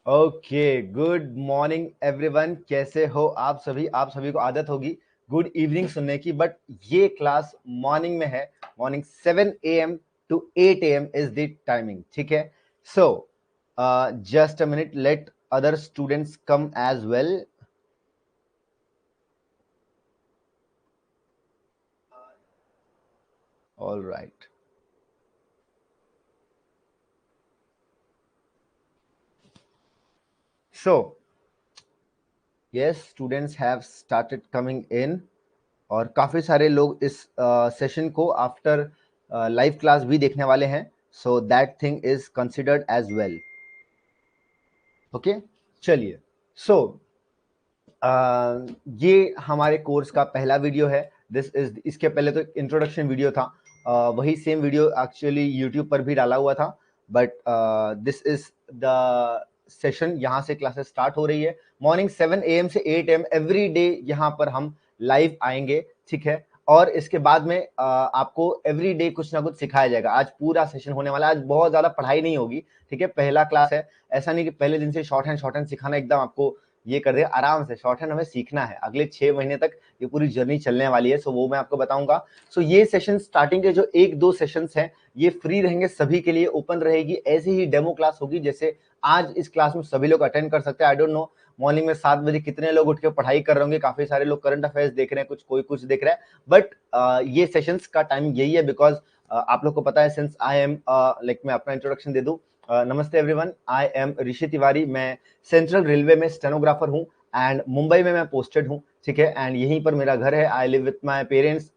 Okay, good morning everyone. कैसे हो आप सभी को आदत होगी गुड इवनिंग सुनने की, बट ये क्लास मॉर्निंग में है। Morning 7 AM to 8 AM is the timing, ठीक है। So just a minute, let other students come as well. All right. So yes, students have started coming in, और काफ़ी सारे लोग इस सेशन को आफ्टर लाइव क्लास भी देखने वाले हैं। So that thing is considered as well. Okay, चलिए। सो ये हमारे कोर्स का पहला वीडियो है। दिस इज, इसके पहले तो इंट्रोडक्शन वीडियो था। वही सेम वीडियो एक्चुअली यूट्यूब पर भी डाला हुआ था, but this is the session. यहाँ से क्लासेस स्टार्ट हो रही है मॉर्निंग 7 AM से 8 AM एवरी डे। यहाँ पर हम लाइव आएंगे, ठीक है। और इसके बाद में आपको एवरी डे कुछ ना कुछ सिखाया जाएगा। आज पूरा सेशन होने वाला है, आज बहुत ज्यादा पढ़ाई नहीं होगी, ठीक है। पहला क्लास है, ऐसा नहीं कि पहले दिन से शॉर्ट हैंड सिखाना एकदम आपको ये कर दे। आराम से शॉर्ट हैंड हमें सीखना है, अगले 6 महीने तक ये पूरी जर्नी चलने वाली है। सो वो मैं आपको बताऊंगा। सो ये सेशन स्टार्टिंग के जो 1-2 सेशंस हैं ये फ्री रहेंगे, सभी के लिए ओपन रहेगी। ऐसे ही डेमो क्लास होगी जैसे आज इस क्लास में सभी लोग अटेंड कर सकते हैं। आई डोंट नो मॉर्निंग में 7 बजे कितने लोग उठ के पढ़ाई कर रहे होंगे। काफी सारे लोग करंट अफेयर्स देख रहे हैं, कुछ कोई कुछ देख रहा है, बट ये सेशंस का टाइम यही है बिकॉज आप लोग को पता है, सिंस आई एम लाइक, मैं अपना इंट्रोडक्शन दे दूं। नमस्ते एवरीवन, आई एम ऋषि तिवारी। मैं सेंट्रल रेलवे में स्टेनोग्राफर हूँ एंड मुंबई में मैं पोस्टेड हूँ, ठीक है। एंड यहीं पर मेरा घर है। I live with my parents.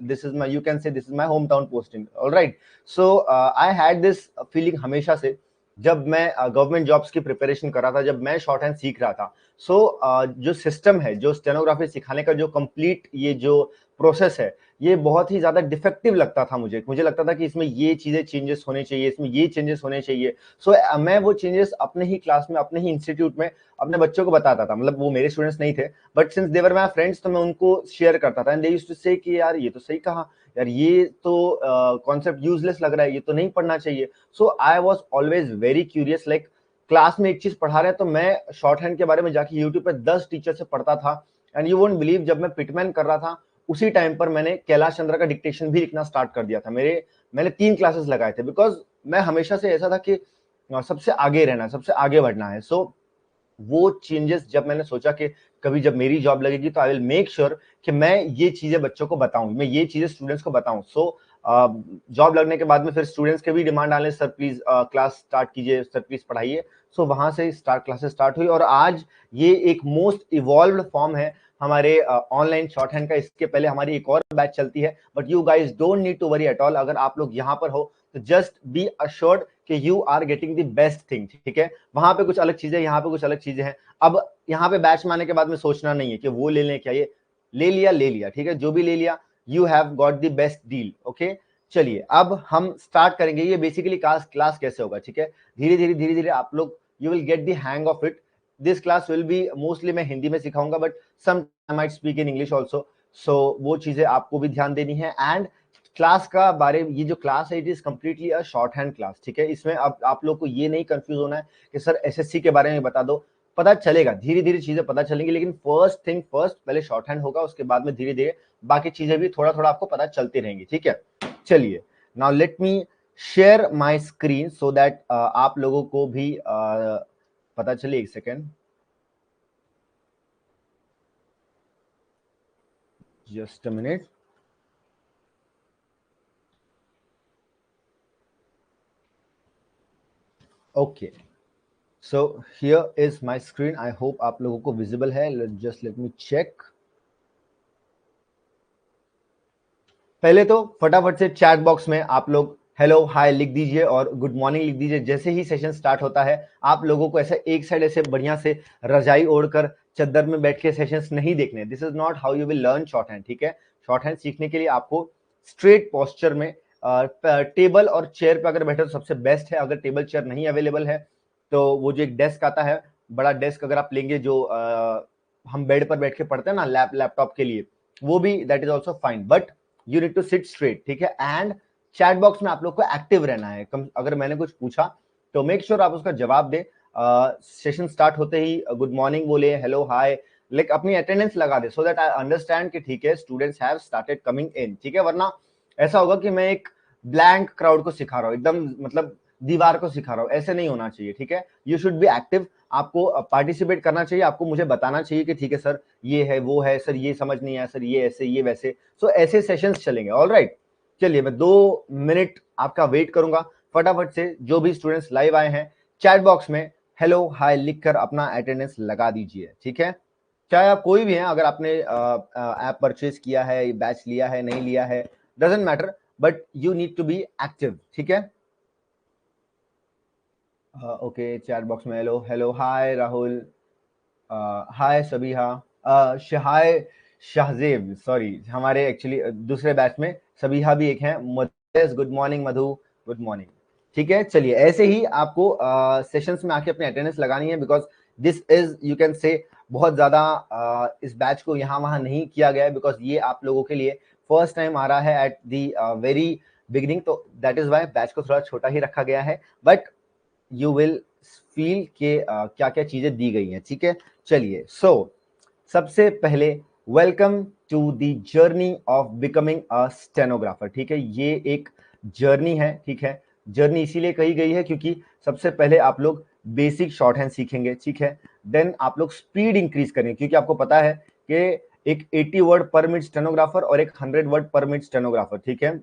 This is my, you can say this is my home town posting. Alright. So I had this feeling हमेशा से, जब मैं गवर्नमेंट जॉब्स की प्रिपरेशन कर रहा था, जब मैं शॉर्ट हैंड सीख रहा था। सो जो सिस्टम है, जो स्टेनोग्राफी सिखाने का जो कंप्लीट ये जो प्रोसेस है, ये बहुत ही ज्यादा डिफेक्टिव लगता था मुझे लगता था कि इसमें ये चीजें चेंजेस होने चाहिए, इसमें ये चेंजेस होने चाहिए। सो मैं वो चेंजेस अपने ही क्लास में, अपने ही इंस्टीट्यूट में अपने बच्चों को बताता था। मतलब वो मेरे स्टूडेंट्स नहीं थे, but since they're my friends, तो मैं उनको शेयर करता था एंड दे यूज्ड टू से कि यार ये तो सही कहा, यार ये तो कॉन्सेप्ट यूजलेस लग रहा है, ये तो नहीं पढ़ना चाहिए। So I was always very curious. Like class में एक चीज पढ़ा रहे हैं तो मैं शॉर्ट हैंड के बारे में जाके यूट्यूब पे 10 टीचर से पढ़ता था। एंड यू वोंट बिलीव, जब मैं पिटमैन कर रहा था उसी टाइम पर मैंने कैलाश चंद्र का डिक्टेशन भी लिखना स्टार्ट कर दिया था। मैंने 3 क्लासेस लगाए थे बिकॉज मैं हमेशा से ऐसा था कि सबसे आगे रहना है, सबसे आगे बढ़ना है। सो वो चेंजेस जब मैंने सोचा कि कभी जब मेरी जॉब लगेगी तो आई विल मेक श्योर कि मैं ये चीजें बच्चों को बताऊं, मैं ये चीजें स्टूडेंट्स को बताऊं। सो जॉब लगने के बाद में फिर स्टूडेंट्स के भी डिमांड आने, सर प्लीज क्लास स्टार्ट कीजिए, सर प्लीज पढ़ाइए। सो वहां से स्टार्ट क्लासेस स्टार्ट हुई, और आज ये एक मोस्ट इवॉल्व्ड फॉर्म है हमारे ऑनलाइन शॉर्ट हैंड का। इसके पहले हमारी एक और बैच चलती है, but you guys don't need to worry at all. अगर आप लोग यहाँ पर हो तो जस्ट बी अश्योर्ड कि you are getting the best thing, ठीक है। वहां पे कुछ अलग चीजें, यहाँ पे कुछ अलग चीजें हैं। अब यहाँ पे बैच में आने के बाद में सोचना नहीं है कि वो ले लें क्या, ये ले लिया, ठीक है। जो भी ले लिया, you have got the best deal. Okay, चलिए अब हम स्टार्ट करेंगे। ये बेसिकली क्लास कैसे होगा, ठीक है। धीरे धीरे आप लोग, you will get the hang of it. This class will be mostly, मैं हिंदी में सिखाऊंगा, but some I might speak in English also. So वो चीजें आपको भी ध्यान देनी है। एंड क्लास का बारे में, ये जो क्लास है it is completely a short hand class, ठीक है। इसमें अब आप लोग को ये नहीं कंफ्यूज होना है कि सर एसएससी के बारे में बता दो। पता चलेगा, धीरे धीरे चीजें पता चलेंगी, लेकिन फर्स्ट थिंग फर्स्ट, पहले शॉर्ट हैंड होगा, उसके बाद में धीरे धीरे बाकी चीजें भी थोड़ा थोड़ा आपको पता चलती रहेंगी, ठीक है। चलिए, now let me share my screen so that आप लोगों को भी पता चले। एक second, just a minute. Okay, so here is my screen. I hope आप लोगों को विजिबल है। Just let me check. पहले तो फटाफट से चैट बॉक्स में आप लोग हेलो हाय लिख दीजिए और गुड मॉर्निंग लिख दीजिए। जैसे ही सेशन स्टार्ट होता है, आप लोगों को ऐसे एक साइड ऐसे बढ़िया से रजाई ओढ़कर चद्दर में बैठ के सेशंस नहीं देखने। This is not how you will learn short hand, ठीक है। शॉर्ट हैंड सीखने के लिए आपको स्ट्रेट पोस्चर में, टेबल और चेयर पे अगर बैठे तो सबसे बेस्ट है। अगर टेबल चेयर नहीं अवेलेबल है तो वो जो एक डेस्क आता है, बड़ा डेस्क अगर आप लेंगे, जो हम बेड पर बैठ के पढ़ते हैं ना, लैपटॉप के लिए, वो भी that is also fine, but you need to sit straight, ठीक है। एंड चैट बॉक्स में आप लोग को एक्टिव रहना है। अगर मैंने कुछ पूछा तो मेक श्योर आप उसका जवाब दें। सेशन स्टार्ट होते ही गुड मॉर्निंग बोले, हेलो हाय, लाइक अपनी अटेंडेंस लगा दे, सो दैट आई अंडरस्टैंड कि ठीक है स्टूडेंट्स हैव स्टार्टेड कमिंग इन, ठीक है। वरना ऐसा होगा कि मैं एक ब्लैंक क्राउड को सिखा रहा हूँ, एकदम मतलब दीवार को सिखा रहा हूँ, ऐसे नहीं होना चाहिए, ठीक है। यू शुड बी एक्टिव, आपको पार्टिसिपेट करना चाहिए, आपको मुझे बताना चाहिए कि ठीक है सर ये है वो है, सर ये समझ नहीं आया, सर ये ऐसे ये वैसे, सो ऐसे सेशंस चलेंगे। ऑलराइट, चलिए मैं 2 मिनट आपका वेट करूंगा। फटाफट से जो भी स्टूडेंट्स लाइव आए हैं चैट बॉक्स में हेलो हाय लिखकर अपना अटेंडेंस लगा दीजिए, ठीक है। चाहे आप कोई भी हैं, अगर आपने ऐप परचेज किया है, बैच लिया है, नहीं लिया है, doesn't matter, but you need to be active, ठीक है। ओके, चैट बॉक्स में hello hello hi Rahul, hi Sabiha, hi Shahzeb, sorry हमारे एक्चुअली दूसरे बैच में सबिहा भी एक है। Good morning Madhu, good morning, ठीक है। चलिए ऐसे ही आपको सेशंस में आके अपनी अटेंडेंस लगानी है, because this is you can say बहुत ज्यादा इस बैच को यहाँ वहां नहीं किया गया है, बिकॉज ये आप लोगों के लिए फर्स्ट टाइम आ रहा है एट दी वेरी बिगिनिंग, तो दैट इज वाई बैच को थोड़ा छोटा ही रखा गया है, बट यू विल फील के क्या क्या चीजें दी गई हैं, ठीक है। चलिए सबसे पहले welcome to the journey of becoming a stenographer, ठीक है। ये एक जर्नी है, ठीक है। जर्नी इसीलिए कही गई है क्योंकि सबसे पहले आप लोग बेसिक शॉर्ट हैंड सीखेंगे, ठीक है। देन आप लोग स्पीड इंक्रीज करेंगे, क्योंकि आपको पता है कि एक 80 वर्ड पर मिनट स्टेनोग्राफर और एक 100 वर्ड पर मिनट स्टेनोग्राफर, ठीक है।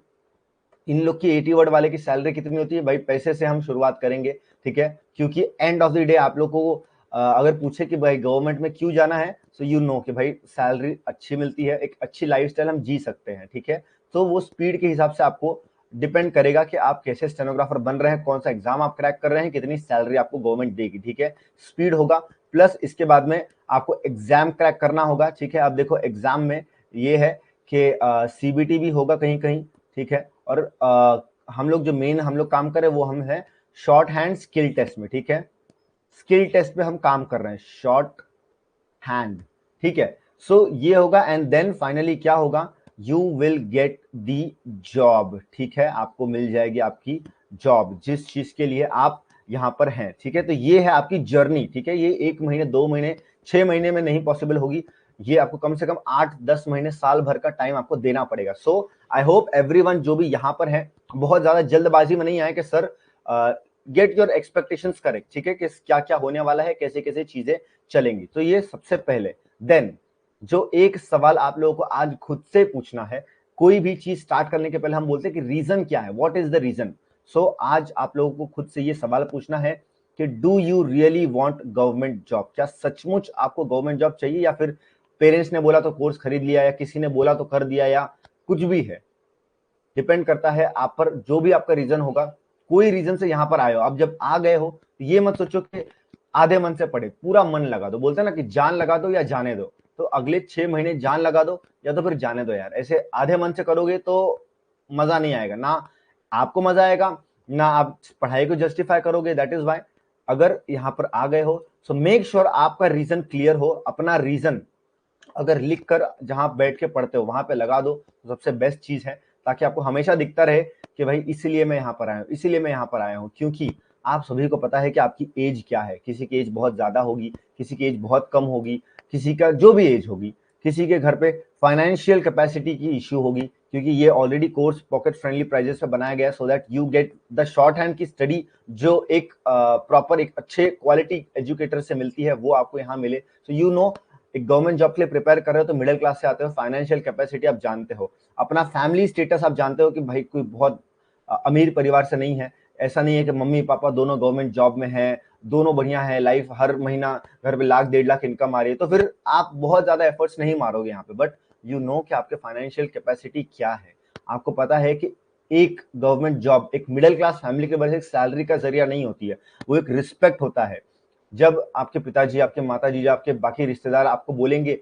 इन लोग की 80 वर्ड वाले की सैलरी कितनी होती है भाई, पैसे से हम शुरुआत करेंगे, ठीक है। क्योंकि एंड ऑफ द डे आप लोग को अगर पूछे कि भाई गवर्नमेंट में क्यों जाना है, सो यू नो कि भाई सैलरी अच्छी मिलती है, एक अच्छी लाइफस्टाइल हम जी सकते हैं, ठीक है। तो वो स्पीड के हिसाब से आपको डिपेंड करेगा कि आप कैसे स्टेनोग्राफर बन रहे हैं, कौन सा एग्जाम आप क्रैक कर रहे हैं, कितनी सैलरी आपको गवर्नमेंट देगी, ठीक है। स्पीड होगा, प्लस इसके बाद में आपको एग्जाम क्रैक करना होगा, ठीक है। अब देखो एग्जाम में ये है कि सीबीटी भी होगा कहीं कहीं, ठीक है। और हम लोग जो मेन हम लोग काम करें वो हम है शॉर्ट हैंड स्किल टेस्ट में, ठीक है। स्किल टेस्ट पे हम काम कर रहे हैं, शॉर्ट हैंड, ठीक है। सो ये होगा एंड देन फाइनली क्या होगा, you will get the job, ठीक है। आपको मिल जाएगी आपकी जॉब जिस चीज के लिए आप यहां पर हैं, ठीक है। तो ये है आपकी जर्नी, ठीक है। ये 1 महीने 2 महीने 6 महीने में नहीं पॉसिबल होगी, ये आपको कम से कम 8-10 महीने साल भर का टाइम आपको देना पड़ेगा। सो आई होप एवरीवन जो भी यहाँ पर है बहुत ज्यादा जल्दबाजी में नहीं आए कि sir get your expectations correct, ठीक है, कि क्या क्या होने वाला है, कैसे कैसे चीजें चलेंगी। तो ये सबसे पहले। देन जो एक सवाल आप लोगों को आज खुद से पूछना है, कोई भी चीज स्टार्ट करने के पहले हम बोलते हैं कि रीजन क्या है, व्हाट इज द रीजन। सो आज आप लोगों को खुद से ये सवाल पूछना है कि do you really want government job, क्या सचमुच आपको गवर्नमेंट जॉब चाहिए, या फिर पेरेंट्स ने बोला तो कोर्स खरीद लिया, या किसी ने बोला तो कर दिया, या कुछ भी है। डिपेंड करता है आप पर, जो भी आपका रीजन होगा। कोई रीजन से यहां पर आए हो, अब जब आ गए हो तो ये मत सोचो कि आधे मन से पढ़े, पूरा मन लगा दो, बोलते हैं ना कि जान लगा दो या जाने दो। तो अगले 6 महीने जान लगा दो या तो फिर जाने दो यार। ऐसे आधे मन से करोगे तो मजा नहीं आएगा, ना आपको मजा आएगा, ना आप पढ़ाई को जस्टिफाई करोगे। दैट इज वाई अगर यहाँ पर आ गए हो सो मेक श्योर आपका रीजन क्लियर हो। अपना रीजन अगर लिख कर जहां बैठ के पढ़ते हो वहां पे लगा दो तो सबसे बेस्ट चीज है, ताकि आपको हमेशा दिखता रहे कि भाई इसीलिए मैं यहाँ पर आया हूँ, इसीलिए मैं यहाँ पर आया हूँ। क्योंकि आप सभी को पता है कि आपकी एज क्या है, किसी की एज बहुत ज्यादा होगी, किसी की एज बहुत कम होगी, किसी का जो भी एज होगी, किसी के घर पे फाइनेंशियल कैपेसिटी की इश्यू होगी, क्योंकि ये already course pocket friendly prices पे बनाया गया so that you get the shorthand की स्टडी जो एक प्रॉपर एक अच्छे क्वालिटी एजुकेटर से मिलती है, वो आपको यहाँ मिले। सो यू नो एक गवर्नमेंट जॉब के लिए प्रिपेयर कर रहे हो तो मिडिल क्लास से आते हो, फाइनेंशियल कैपेसिटी आप जानते हो, अपना फैमिली स्टेटस आप जानते हो कि भाई कोई बहुत अमीर परिवार से नहीं है। ऐसा नहीं है कि मम्मी पापा दोनों गवर्नमेंट जॉब में हैं, दोनों बढ़िया है, लाइफ हर महीना घर पे 1-1.5 लाख इनकम आ रही है, तो फिर आप बहुत ज्यादा एफर्ट्स नहीं मारोगे यहाँ पे। बट यू नो कि आपके फाइनेंशियल कैपेसिटी क्या है, आपको पता है कि एक गवर्नमेंट जॉब एक मिडिल क्लास फैमिली के वजह से सैलरी का जरिया नहीं होती है, वो एक रिस्पेक्ट होता है। जब आपके पिताजी, आपके माताजी, आपके बाकी रिश्तेदार आपको बोलेंगे,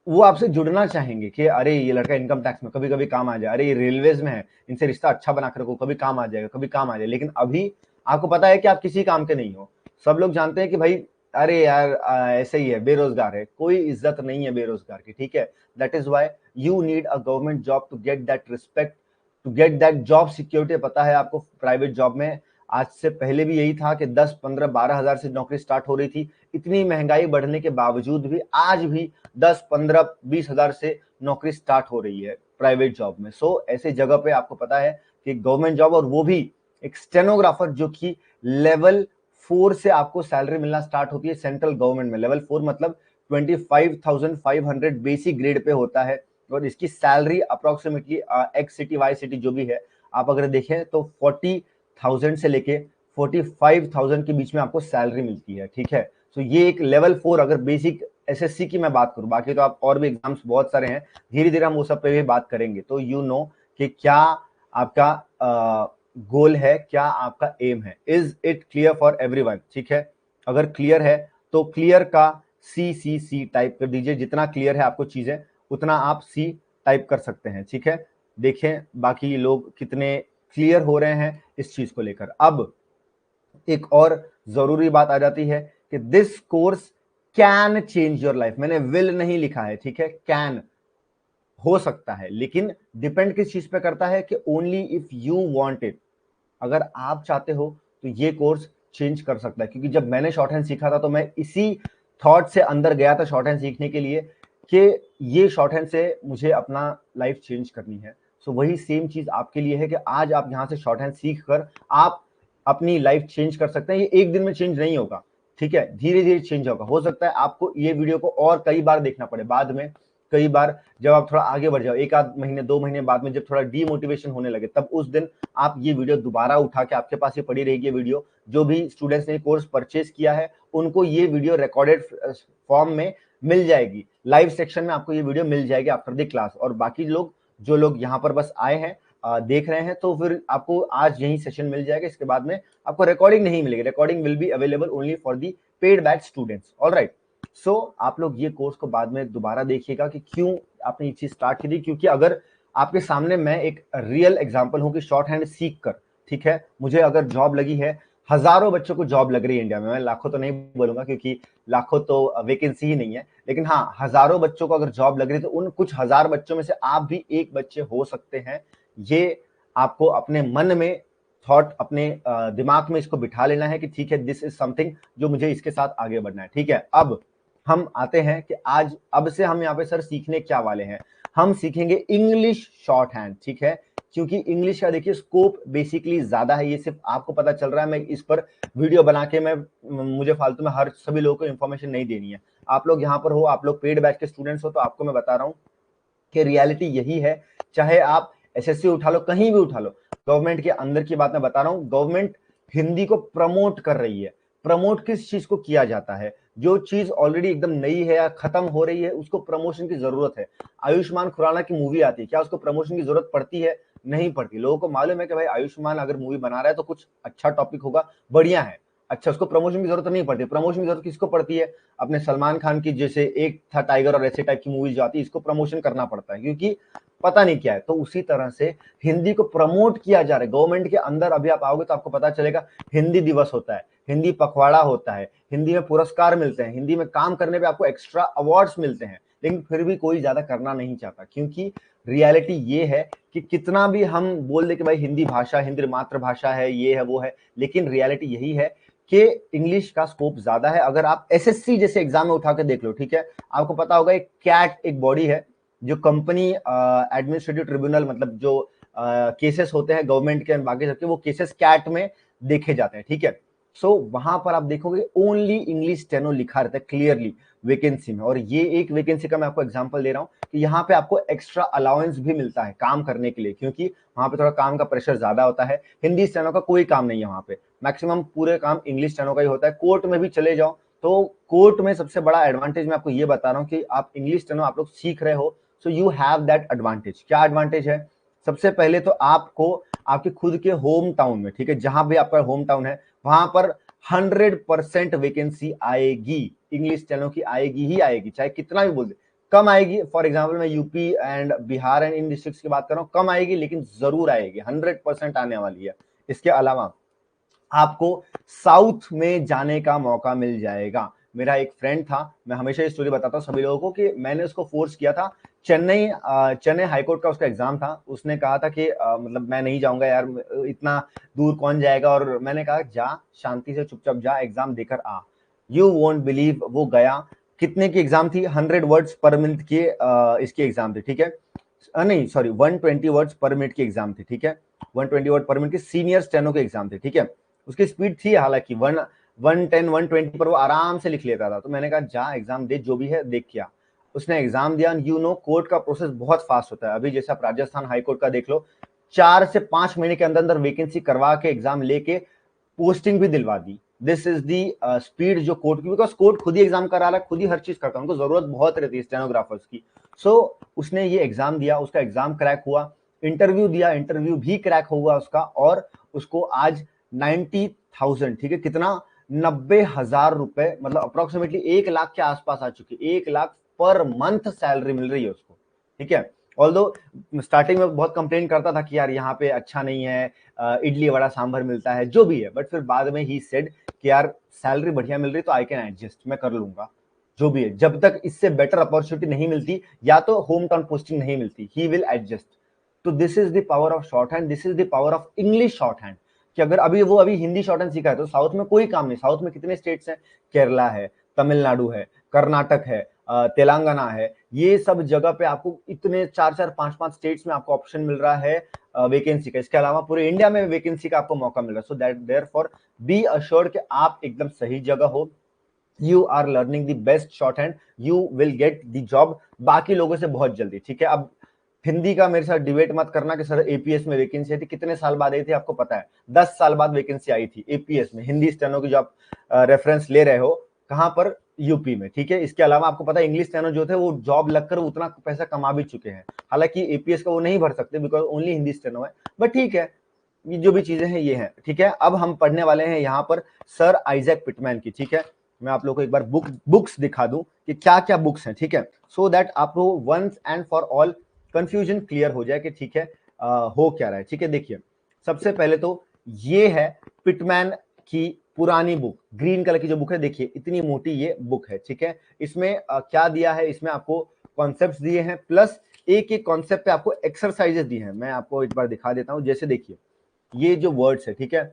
वो आपसे जुड़ना चाहेंगे कि अरे ये लड़का इनकम टैक्स में कभी कभी काम आ जाए, अरे ये रेलवेज में है, इनसे रिश्ता अच्छा बना कर रखो, कभी काम आ जाएगा, कभी काम आ जाए। लेकिन अभी आपको पता है कि आप किसी काम के नहीं हो, सब लोग जानते हैं कि भाई अरे यार ऐसे ही है, बेरोजगार है, कोई इज्जत नहीं है बेरोजगार की, ठीक है। That is why you need a government job to get that respect, to get that job security. पता है आपको प्राइवेट जॉब में आज से पहले भी यही था कि 10, 15, 12 हजार से नौकरी स्टार्ट हो रही थी। इतनी महंगाई बढ़ने के बावजूद भी आज भी 10, 15, 20 हजार से नौकरी स्टार्ट हो रही है प्राइवेट जॉब में। सो ऐसे जगह पे आपको पता है कि गवर्नमेंट जॉब, और वो भी एक स्टेनोग्राफर जो कि लेवल 4 से आपको सैलरी मिलना स्टार्ट होती है सेंट्रल गवर्नमेंट में। लेवल 4 मतलब 25,500 बेसिक ग्रेड पे होता है, और इसकी salary approximately X city Y city जो भी है, आप अगर देखें तो 40,000 से लेके 45,000 के बीच में आपको सैलरी मिलती है। ठीक है, तो ये एक लेवल 4 अगर बेसिक एसएससी की मैं बात करूं, बाकी तो आप और भी एग्जाम्स बहुत सारे हैं, धीरे धीरे हम वो सब पे भी बात करेंगे। तो यू नो कि क्या आपका गोल है, क्या आपका एम है। Is it clear for everyone? ठीक है, अगर क्लियर है तो क्लियर का सी टाइप कर दीजिए। जितना क्लियर है आपको चीजें, उतना आप सी टाइप कर सकते हैं। ठीक है, देखें बाकी लोग कितने क्लियर हो रहे हैं इस चीज को लेकर। अब एक और जरूरी बात आ जाती है कि this course can change your life. मैंने विल नहीं लिखा है, ठीक है, कैन हो सकता है, लेकिन डिपेंड किस चीज पे करता है कि only if you want it. अगर आप चाहते हो तो ये कोर्स चेंज कर सकता है, क्योंकि जब मैंने शॉर्ट हैंड सीखा था तो मैं इसी थॉट से अंदर गया था शॉर्ट हैंड सीखने के लिए कि ये शॉर्ट हैंड से मुझे अपना लाइफ चेंज करनी है। सो वही सेम चीज आपके लिए है कि आज आप यहां से शॉर्ट हैंड सीख कर आप अपनी लाइफ चेंज कर सकते हैं। ये एक दिन में चेंज नहीं होगा, ठीक है, धीरे धीरे चेंज होगा। हो सकता है आपको ये वीडियो को और कई बार देखना पड़े बाद में, कई बार जब आप थोड़ा आगे बढ़ जाओ, एक आध महीने 2 महीने बाद में जब थोड़ा डीमोटिवेशन होने लगे, तब उस दिन आप ये वीडियो दोबारा उठा के, आपके पास ये पड़ी रहेगी वीडियो। जो भी स्टूडेंट्स ने कोर्स परचेज किया है उनको ये वीडियो रिकॉर्डेड फॉर्म में मिल जाएगी, लाइव सेक्शन में आपको ये वीडियो मिल जाएगी आफ्टर द क्लास। और बाकी लोग जो लोग यहाँ पर बस आए हैं देख रहे हैं, तो फिर आपको आज यही सेशन मिल जाएगा। इसके बाद में आपको रिकॉर्डिंग नहीं मिलेगी। Recording will be available only for the paid batch students. Alright, so आप लोग ये कोर्स को बाद में दोबारा देखिएगा कि क्यों आपने ये चीज स्टार्ट की थी। क्योंकि अगर आपके सामने मैं एक रियल एग्जांपल हूं कि शॉर्ट हैंड सीख कर, ठीक है, मुझे अगर जॉब लगी है, हजारों बच्चों को जॉब लग रही है इंडिया में, मैं लाखों तो नहीं बोलूंगा क्योंकि लाखों तो वैकेंसी ही नहीं है, लेकिन हाँ हजारों बच्चों को अगर जॉब लग रही है तो उन कुछ हजार बच्चों में से आप भी एक बच्चे हो सकते हैं। ये आपको अपने मन में थॉट, अपने दिमाग में इसको बिठा लेना है कि ठीक है, दिस इज समथिंग जो मुझे इसके साथ आगे बढ़ना है। ठीक है, अब हम आते हैं कि आज अब से हम यहाँ पे सर सीखने क्या वाले हैं। हम सीखेंगे इंग्लिश शॉर्ट हैंड, ठीक है, क्योंकि इंग्लिश का देखिए स्कोप बेसिकली ज्यादा है। ये सिर्फ आपको पता चल रहा है, मैं इस पर वीडियो बना के मैं मुझे फालतू में हर सभी लोगों को इन्फॉर्मेशन नहीं देनी है। आप लोग यहाँ पर हो, आप लोग पेड बैच के स्टूडेंट्स हो, तो आपको मैं बता रहा हूँ कि रियलिटी यही है। चाहे आप एसएससी उठा लो, कहीं भी उठा लो, गवर्नमेंट के अंदर की बात मैं बता रहा हूँ। गवर्नमेंट हिंदी को प्रमोट कर रही है। प्रमोट किस चीज को किया जाता है? जो चीज ऑलरेडी एकदम नई है या खत्म हो रही है उसको प्रमोशन की जरूरत है। आयुष्मान खुराना की मूवी आती है, क्या उसको प्रमोशन की जरूरत पड़ती है? नहीं पड़ती। लोगों को मालूम है कि भाई आयुष्मान अगर मूवी बना रहा है तो कुछ अच्छा टॉपिक होगा, बढ़िया है, अच्छा, उसको प्रमोशन की जरूरत नहीं पड़ती। प्रमोशन की जरूरत किसको पड़ती है? अपने सलमान खान की जैसे एक था टाइगर और ऐसे टाइप की मूवीज जो आती है, इसको प्रमोशन करना पड़ता है क्योंकि पता नहीं क्या है। तो उसी तरह से हिंदी को प्रमोट किया जा रहा है गवर्नमेंट के अंदर। अभी आप आओगे तो आपको पता चलेगा हिंदी दिवस होता है, हिंदी पखवाड़ा होता है, हिंदी में पुरस्कार मिलते हैं, हिंदी में काम करने पे आपको एक्स्ट्रा अवार्ड्स मिलते हैं। लेकिन फिर भी कोई ज्यादा करना नहीं चाहता, क्योंकि रियलिटी ये है कि कितना भी हम बोल दे कि भाई हिंदी भाषा, हिंदी मातृभाषा है, ये है वो है, लेकिन रियलिटी यही है कि इंग्लिश का स्कोप ज्यादा है। अगर आप एसएससी जैसे एग्जाम में उठा के देख लो, ठीक है, आपको पता होगा एक कैट एक बॉडी है जो कंपनी एडमिनिस्ट्रेटिव ट्रिब्यूनल, मतलब जो केसेस होते हैं गवर्नमेंट के बाकी सबके, वो केसेस कैट में देखे जाते हैं। ठीक है, सो वहां पर आप देखोगे ओनली इंग्लिश स्टेनो लिखा रहता है क्लियरली वैकेंसी में। और ये एक वैकेंसी का मैं आपको एग्जांपल दे रहा हूं कि यहाँ पे आपको एक्स्ट्रा अलाउंस भी मिलता है काम करने के लिए, क्योंकि वहां पे थोड़ा काम का प्रेशर ज्यादा होता है। हिंदी स्टेनो का कोई काम नहीं है वहां पे, मैक्सिमम पूरे काम इंग्लिश स्टेनो का ही होता है। कोर्ट में भी चले जाओ तो कोर्ट में सबसे बड़ा एडवांटेज मैं आपको ये बता रहा हूँ कि आप इंग्लिश स्टेनो आप लोग सीख रहे हो, so you have that advantage. क्या एडवांटेज है? सबसे पहले तो आपको आपके खुद के होम टाउन में, ठीक है, जहां भी आपका होम टाउन है वहां पर 100% वैकेंसी आएगी, इंग्लिश स्टेनो की आएगी ही आएगी, चाहे कितना भी बोल दे। कम आएगी, फॉर एग्जाम्पल मैं UP and Bihar and in district की बात कर रहा हूँ, कम आएगी लेकिन जरूर आएगी, 100% आने वाली है। इसके अलावा आपको साउथ में जाने का मौका मिल जाएगा। मेरा एक फ्रेंड था, मैं हमेशा ये स्टोरी बताता हूँ सभी लोगों को कि मैंने उसको फोर्स किया था चेन्नई हाईकोर्ट का उसका एग्जाम था। उसने कहा था कि मतलब मैं नहीं जाऊंगा यार, इतना दूर कौन जाएगा, और मैंने कहा जा शांति से चुपचाप जा, एग्जाम देकर आ। यू वोंट बिलीव, वो गया। कितने की एग्जाम थी? 100 वर्ड्स पर मिनट की इसकी एग्जाम थी, ठीक है। नहीं सॉरी, 120 वर्ड्स पर मिनट की एग्जाम थी, ठीक है। 120 वर्ड पर मिनट की सीनियर स्टेनो की एग्जाम थी, ठीक है। उसकी स्पीड थी हालांकि 110 120 पर वो आराम से लिख लेता था। तो मैंने कहा जा एग्जाम दे, जो भी है देख क्या। उसने एग्जाम दिया। यू नो कोर्ट का प्रोसेस बहुत फास्ट होता है। अभी जैसे आप राजस्थान हाईकोर्ट का देख लो, 4 से 5 महीने के अंदर अंदर वैकेंसी करवा के एग्जाम लेके पोस्टिंग भी दिलवा दी। दिस इज दी स्पीड जो कोर्ट की, बिकॉज कोर्ट खुद ही एग्जाम करा रहा है, खुद ही हर चीज करता है, उनको जरूरत बहुत रहती है स्टेनोग्राफर्स की। सो उसने ये एग्जाम दिया, उसका एग्जाम क्रैक हुआ। इंटरव्यू दिया, इंटरव्यू भी क्रैक हुआ उसका, और उसको आज 90,000, ठीक है, कितना, 90,000 रुपए, मतलब अप्रोक्सीमेटली 1 लाख के आसपास आ चुकी है। 1 लाख पर मंथ सैलरी मिल रही है उसको, ठीक है। ऑल्दो स्टार्टिंग में बहुत कंप्लेन करता था कि यार यहाँ पे अच्छा नहीं है, इडली वड़ा सांभर मिलता है, जो भी है, बट फिर बाद में ही सेड कि यार सैलरी बढ़िया मिल रही तो आई कैन एडजस्ट, मैं कर लूंगा, जो भी है, जब तक इससे बेटर अपॉर्चुनिटी नहीं मिलती या तो होम टाउन पोस्टिंग नहीं मिलती, ही विल एडजस्ट। तो this is the power of short hand, this is the power of English short hand, कि अगर अभी हिंदी शॉर्ट हैंड सीखा है तो साउथ में कोई काम नहीं। साउथ में कितने स्टेट्स हैं? केरला है, तमिलनाडु है, कर्नाटक है, तेलंगाना है, ये सब जगह पे आपको इतने 4-4 5-5 स्टेट्स में आपको ऑप्शन मिल रहा है वैकेंसी का। इसके अलावा पूरे इंडिया में वैकेंसी का आपको मौका मिल रहा है। So that therefore be assured कि आप एकदम सही जगह हो। You are learning the best shorthand, you will get the job बाकी लोगों से बहुत जल्दी, ठीक है। अब हिंदी का मेरे साथ डिबेट मत करना कि सर एपीएस में वैकेंसी आई थी, कितने साल बाद आई थी आपको पता है? 10 साल बाद वैकेंसी आई थी एपीएस में, हिंदी स्टेनो की जो आप रेफरेंस ले रहे हो, कहां पर? यूपी में, ठीक है। इसके अलावा आपको पता है इंग्लिश स्टेनो जो थे वो जॉब लगकर उतना पैसा कमा भी चुके हैं। हालांकि एपीएस का वो नहीं भर सकते बिकॉज ओनली हिंदी स्टेनो है, बट ठीक है, ये जो भी चीजें हैं ये हैं, ठीक है। अब हम पढ़ने वाले हैं यहाँ पर सर आइजैक पिटमैन की, ठीक है। मैं आप लोगों को एक बार बुक्स दिखा दूं कि क्या क्या बुक्स हैं, ठीक है, सो दैट आपको once and for all confusion clear हो जाए कि ठीक है हो क्या रहा है, ठीक है। देखिए, सबसे पहले तो ये है पिटमैन की पुरानी बुक, ग्रीन कलर की जो बुक है, देखिए इतनी मोटी ये बुक है, ठीक है। इसमें क्या दिया है? इसमें आपको कॉन्सेप्ट्स दिए हैं, प्लस एक एक कॉन्सेप्ट पे आपको एक्सरसाइजेस दिए हैं। मैं आपको एक बार दिखा देता हूं। जैसे देखिए ये जो वर्ड्स है, ठीक है,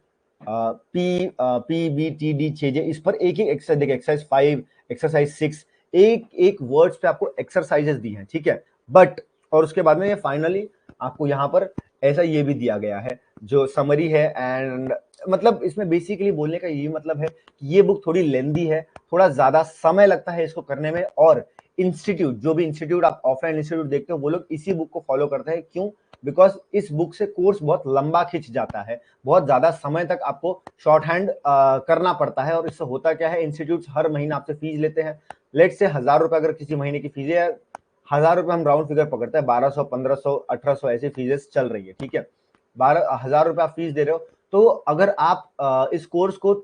पी बी टी डी 6 इस पर एक एक एक्सरसाइज, देखिए एक्सरसाइज 5, एक्सरसाइज 6, एक एक वर्ड्स पे आपको एक्सरसाइजेस दी हैं, ठीक है। बट और उसके बाद में ये फाइनली आपको यहाँ पर ऐसा ये भी दिया गया है जो समरी है। एंड मतलब इसमें बेसिकली बोलने का ये मतलब है कि ये बुक थोड़ी लेंदी है, थोड़ा ज्यादा समय लगता है इसको करने में, और इंस्टीट्यूट, जो भी इंस्टीट्यूट आप ऑफलाइन इंस्टीट्यूट देखते हो वो लोग इसी बुक को फॉलो करते हैं। क्यों? बिकॉज इस बुक से कोर्स बहुत लंबा खिंच जाता है, बहुत ज्यादा समय तक आपको शॉर्ट हैंड करना पड़ता है। और इससे होता क्या है, इंस्टीट्यूट हर महीना आपसे फीस लेते हैं। लेट से 1,000 रुपए अगर किसी महीने की फीस है, 1,000 रुपए हम राउंड फिगर पकड़ते हैं, 1200 1500 1800 ऐसी फीसेस चल रही है, ठीक है। 12,000 रुपए आप फीस दे रहे हो, तो अगर आप इस कोर्स को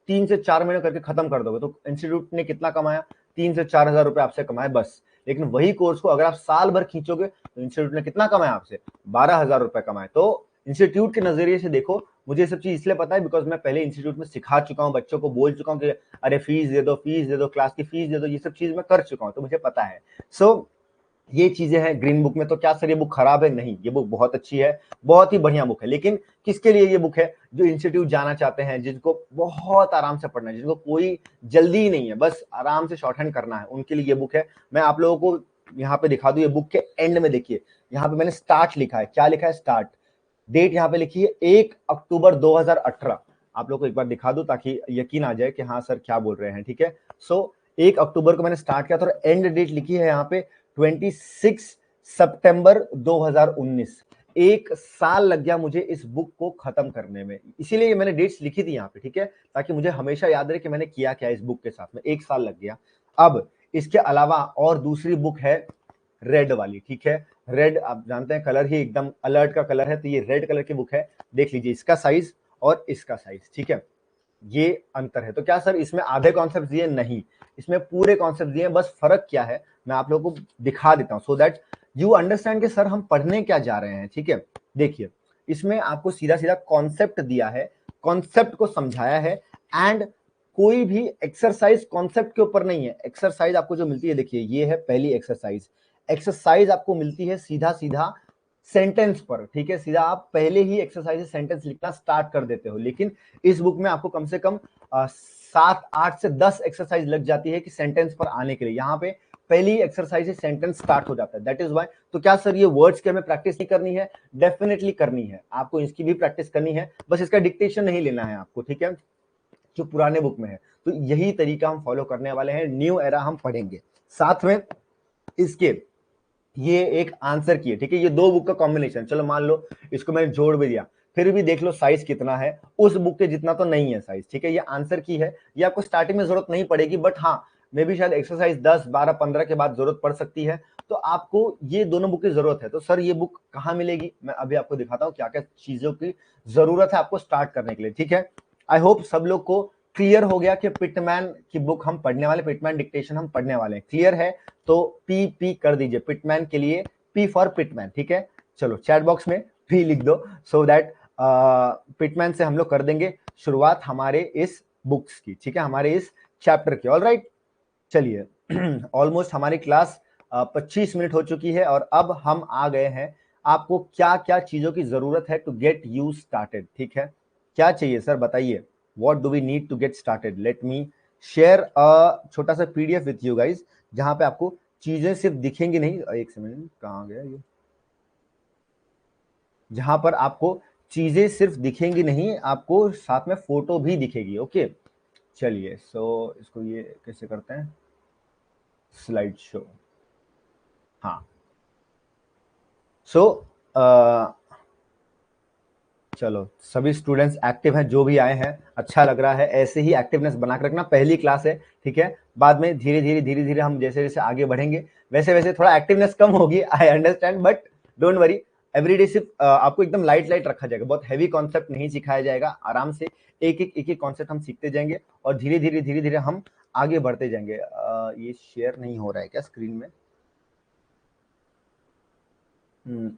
3 से 4 महीने करके खत्म कर दोगे तो इंस्टीट्यूट ने कितना कमाया? 3 से 4,000 रुपए आपसे कमाए बस। लेकिन वही कोर्स को अगर आप साल भर खींचोगे तो इंस्टीट्यूट ने कितना कमाया आपसे? 12,000 रुपए कमाए। तो इंस्टीट्यूट के नजरिए से देखो, मुझे ये सब चीज इसलिए पता है बिकॉज मैं पहले इंस्टीट्यूट में सिखा चुका हूँ, बच्चों को बोल चुका हूँ कि अरे फीस दे दो, फीस दे दो, क्लास की फीस दे दो, ये सब चीज मैं कर चुका हूँ, तो मुझे पता है। सो ये चीजें हैं ग्रीन बुक में। तो क्या सर ये बुक खराब है? नहीं, ये बुक बहुत अच्छी है, बहुत ही बढ़िया बुक है। लेकिन किसके लिए ये बुक है? जो इंस्टीट्यूट जाना चाहते हैं, जिनको बहुत आराम से पढ़ना है, जिनको कोई जल्दी ही नहीं है, बस आराम से शॉर्ट हैंड करना है, उनके लिए ये बुक है। मैं आप लोगों को यहाँ पे दिखा दूं, ये बुक के एंड में देखिए, यहाँ पे मैंने स्टार्ट लिखा है। क्या लिखा है? स्टार्ट। डेट यहाँ पे लिखी है 1 अक्टूबर 2018। आप लोग को एक बार दिखा दूं ताकि यकीन आ जाए कि हाँ सर क्या बोल रहे हैं, ठीक है। सो 1 अक्टूबर को मैंने स्टार्ट किया था, और एंड डेट लिखी है यहाँ पे 26 सितंबर 2019। 1 साल लग गया मुझे इस बुक को खत्म करने में, इसीलिए ये मैंने डेट्स लिखी थी यहाँ पे, ठीक है, ताकि मुझे हमेशा याद रहे कि मैंने किया क्या इस बुक के साथ में। 1 साल लग गया। अब इसके अलावा और दूसरी बुक है रेड वाली, ठीक है। रेड आप जानते हैं कलर ही एकदम अलर्ट का कलर है, तो ये रेड कलर की बुक है। देख लीजिए इसका साइज और इसका साइज, ठीक है, ये अंतर है। तो क्या सर इसमें आधे कॉन्सेप्ट दिए? नहीं, इसमें पूरे कॉन्सेप्ट दिए। बस फर्क क्या है मैं आप लोगों को दिखा देता हूं, सो दैट यू अंडरस्टैंड कि सर हम पढ़ने क्या जा रहे हैं, ठीक है। देखिए इसमें आपको सीधा सीधा कॉन्सेप्ट दिया है, कॉन्सेप्ट को समझाया है। एंड कोई भी एक्सरसाइज कॉन्सेप्ट के ऊपर नहीं है। एक्सरसाइज आपको जो मिलती है, देखिए ये है पहली एक्सरसाइज, एक्सरसाइज आपको मिलती है सीधा सीधा सेंटेंस पर, ठीक है, सीधा आप पहले ही एक्सरसाइज सेंटेंस लिखना स्टार्ट कर देते हो। लेकिन इस बुक में आपको कम से कम 7-8 से 10 एक्सरसाइज लग जाती है कि सेंटेंस पर आने के लिए। यहाँ पे पहली एक्सरसाइज से सेंटेंस स्टार्ट हो जाता है, दैट इज व्हाई। तो क्या सर ये वर्ड्स की हमें प्रैक्टिस नहीं करनी है? डेफिनेटली करनी है, आपको इसकी भी प्रैक्टिस करनी है, बस इसका डिक्टेशन नहीं लेना है आपको, ठीक है, जो पुराने बुक में है। तो यही तरीका हम फॉलो करने वाले हैं, न्यू एरा हम पढ़ेंगे। साथ में इसके ये एक आंसर की है, ठीक है, ये दो बुक का कॉम्बिनेशन, चलो मान लो इसको मैंने जोड़ भी दिया, फिर भी देख लो साइज कितना है, उस बुक के जितना तो नहीं है साइज, ठीक है। ये आंसर की है, ये आपको स्टार्टिंग में जरूरत नहीं पड़ेगी, बट हाँ मे भी शायद एक्सरसाइज 10, 12, 15 के बाद जरूरत पड़ सकती है। तो आपको ये दोनों बुक की जरूरत है। तो सर ये बुक कहाँ मिलेगी? मैं अभी आपको दिखाता हूँ क्या क्या चीजों की जरूरत है आपको स्टार्ट करने के लिए, ठीक है। आई होप सब लोग को क्लियर हो गया कि पिटमैन की बुक हम पढ़ने वाले, पिटमैन डिक्टेशन हम पढ़ने वाले हैं। क्लियर है तो पी पी कर दीजिए, पिटमैन के लिए पी फॉर पिटमैन, ठीक है। चलो चैट बॉक्स में पी लिख दो, सो दैट पिटमैन से हम लोग कर देंगे शुरुआत हमारे इस बुक्स की, ठीक है, हमारे इस चैप्टर की। ऑलराइट, चलिए ऑलमोस्ट हमारी क्लास 25 मिनट हो चुकी है और अब हम आ गए हैं आपको क्या क्या चीजों की जरूरत है टू गेट यू स्टार्टेड, ठीक है। क्या चाहिए सर बताइए, what do we need to get started? Let me share a छोटा सा पीडीएफ विथ यू गाइज, जहां पे आपको चीजें सिर्फ दिखेंगी नहीं, एक सेकंड कहां गया ये, जहां पर आपको चीजें सिर्फ दिखेंगी नहीं, आपको साथ में फोटो भी दिखेगी। ओके चलिए, सो इसको ये कैसे करते हैं, स्लाइड शो, हाँ। सो चलो सभी स्टूडेंट्स एक्टिव हैं, जो भी आए हैं, अच्छा लग रहा है, ऐसे ही एक्टिवनेस बना के रखना, पहली क्लास है, ठीक है। बाद में धीरे धीरे हम जैसे जैसे आगे बढ़ेंगे वैसे वैसे थोड़ा एक्टिवनेस कम होगी, I understand, but don't worry, everyday सिर्फ आपको एकदम लाइट लाइट रखा जाएगा, बहुत हैवी कॉन्सेप्ट नहीं सिखाया जाएगा, आराम से एक एक कॉन्सेप्ट हम सीखते जाएंगे और धीरे धीरे हम आगे बढ़ते जाएंगे। ये शेयर नहीं हो रहा है क्या स्क्रीन में?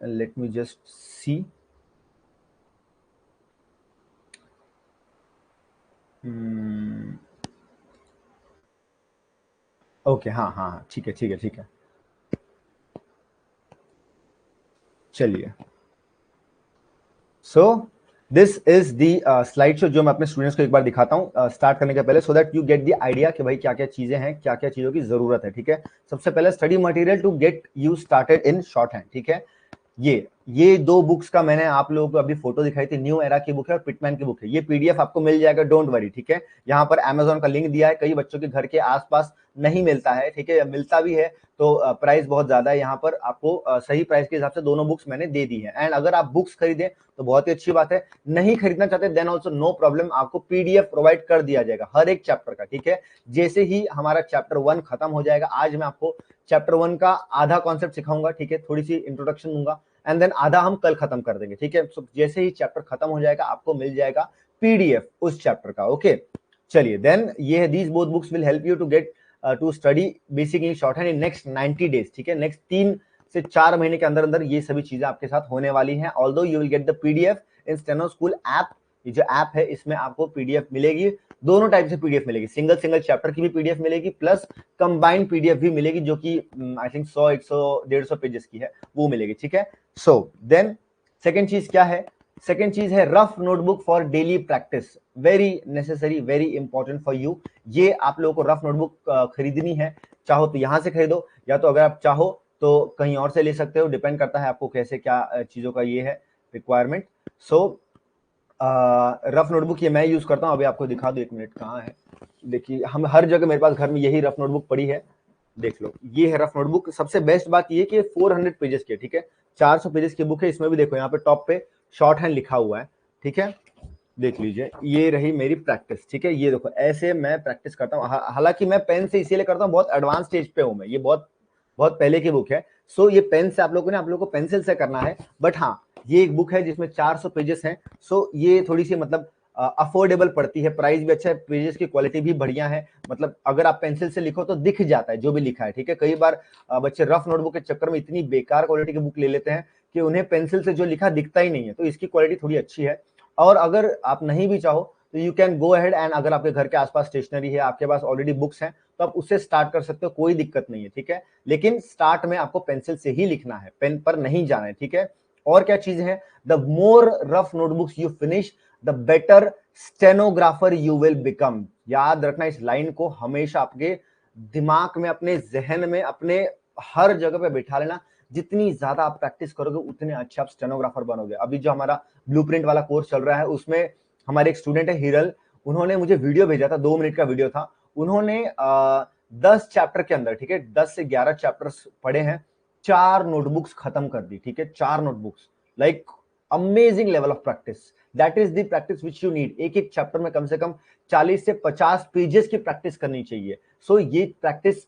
Let me just see. Okay हाँ हाँ हाँ, ठीक है ठीक है ठीक है, चलिए। सो this is the slide show जो मैं अपने स्टूडेंट्स को एक बार दिखाता हूँ स्टार्ट करने के पहले, सो that you get the idea कि भाई क्या क्या चीजें हैं, क्या क्या चीजों की जरूरत है, ठीक है। सबसे पहले study material to get you started in shorthand, ठीक है। ये दो बुक्स का मैंने आप लोगों को अभी फोटो दिखाई थी, न्यू एरा की बुक है और पिटमैन की बुक है। ये पीडीएफ आपको मिल जाएगा, डोंट वरी, ठीक है। यहाँ पर अमेजोन का लिंक दिया है, कई बच्चों के घर के आसपास नहीं मिलता है, ठीक है, मिलता भी है तो प्राइस बहुत ज्यादा है। यहाँ पर आपको सही प्राइस के हिसाब से दोनों बुक्स मैंने दे दी है। एंड अगर आप बुक्स खरीदें तो बहुत ही अच्छी बात है, नहीं खरीदना चाहते देन ऑल्सो नो प्रॉब्लम, आपको पीडीएफ प्रोवाइड कर दिया जाएगा हर एक चैप्टर का, ठीक है। जैसे ही हमारा चैप्टर 1 खत्म हो जाएगा, आज मैं आपको चैप्टर 1 का आधा कॉन्सेप्ट सिखाऊंगा, ठीक है, थोड़ी सी इंट्रोडक्शन दूंगा, एंड देन आधा हम कल खत्म कर देंगे, ठीक है। सो जैसे ही चैप्टर खत्म हो जाएगा आपको मिल जाएगा पीडीएफ उस चैप्टर का। ओके चलिए, देन ये है, these both books will help you to get to study basic English shorthand in next 90 days, ठीक है। नेक्स्ट 3 से 4 महीने के अंदर अंदर ये सभी चीजें आपके साथ होने वाली हैं। Although you will get the PDF in steno school app, ये जो ऐप है इसमें आपको पीडीएफ मिलेगी, दोनों टाइप से पीडीएफ मिलेगी, सिंगल सिंगल चैप्टर की भी पीडीएफ मिलेगी, प्लस कंबाइंड पीडीएफ भी मिलेगी, जो कि आई थिंक 100, 100, 150 पेजेस की है, वो मिलेगी, ठीक है। सो देन सेकेंड चीज क्या है? सेकेंड चीज है rough notebook for daily practice, very necessary, very important for you. ये आप लोगों को रफ नोटबुक खरीदनी है, चाहो तो यहां से खरीदो, या तो अगर आप चाहो तो कहीं और से ले सकते हो, डिपेंड करता है आपको कैसे क्या चीजों का ये है रिक्वायरमेंट। सो रफ नोटबुक ये मैं यूज करता हूं, अभी आपको दिखा दो, एक मिनट कहाँ है, देखिए हम हर जगह, मेरे पास घर में यही रफ नोटबुक पड़ी है, देख लो, ये है रफ नोटबुक। सबसे बेस्ट बात ये कि 400 पेजेस की है, ठीक है, 400 पेजेस की बुक है। इसमें भी देखो यहाँ पे टॉप पे शॉर्ट हैंड लिखा हुआ है, ठीक है, देख लीजिए, ये रही मेरी प्रैक्टिस, ठीक है। ये देखो ऐसे मैं प्रैक्टिस करता हूँ, हालांकि मैं पेन से इसीलिए करता हूँ, बहुत एडवांस स्टेज पे हूँ मैं, ये बहुत बहुत पहले की बुक है। सो ये पेन से आप लोगों ने, आप लोगों को पेंसिल से करना है, बट हाँ ये एक बुक है जिसमें 400 पेजेस हैं। सो ये थोड़ी सी मतलब अफोर्डेबल पड़ती है, प्राइस भी अच्छा है, पेजेस की क्वालिटी भी बढ़िया है, मतलब अगर आप पेंसिल से लिखो तो दिख जाता है जो भी लिखा है, ठीक है। कई बार बच्चे रफ नोटबुक के चक्कर में इतनी बेकार क्वालिटी की बुक ले लेते हैं कि उन्हें पेंसिल से जो लिखा दिखता ही नहीं है, तो इसकी क्वालिटी थोड़ी अच्छी है। और अगर आप नहीं भी चाहो तो you can go ahead and अगर आपके घर के आसपास स्टेशनरी है, आपके पास ऑलरेडी बुक्स हैं, तो आप उससे स्टार्ट कर सकते हो, कोई दिक्कत नहीं है, ठीक है। लेकिन स्टार्ट में आपको पेंसिल से ही लिखना है, पेन पर नहीं जाना है, ठीक है। और क्या चीज है, the more rough notebooks you finish the better stenographer you will become. याद रखना इस लाइन को हमेशा आपके दिमाग में, अपने जहन में, अपने हर जगह पे बिठा लेना। जितनी ज्यादा आप प्रैक्टिस करोगे उतने अच्छे आप स्टेनोग्राफर बनोगे। अभी जो हमारा ब्लूप्रिंट वाला कोर्स चल रहा है उसमें हमारे एक स्टूडेंट है हिरल, उन्होंने मुझे वीडियो भेजा था, 2 मिनट का वीडियो था। उन्होंने 10 चैप्टर के अंदर, ठीक है, 10 से 11 चैप्टर्स पढ़े हैं, 4 नोटबुक्स खत्म कर दी, ठीक है, 4 notebooks. Like amazing level of practice, that is the practice which you need. एक एक चैप्टर में कम से कम 40 से 50 पेजेस की प्रैक्टिस करनी चाहिए। सो ये प्रैक्टिस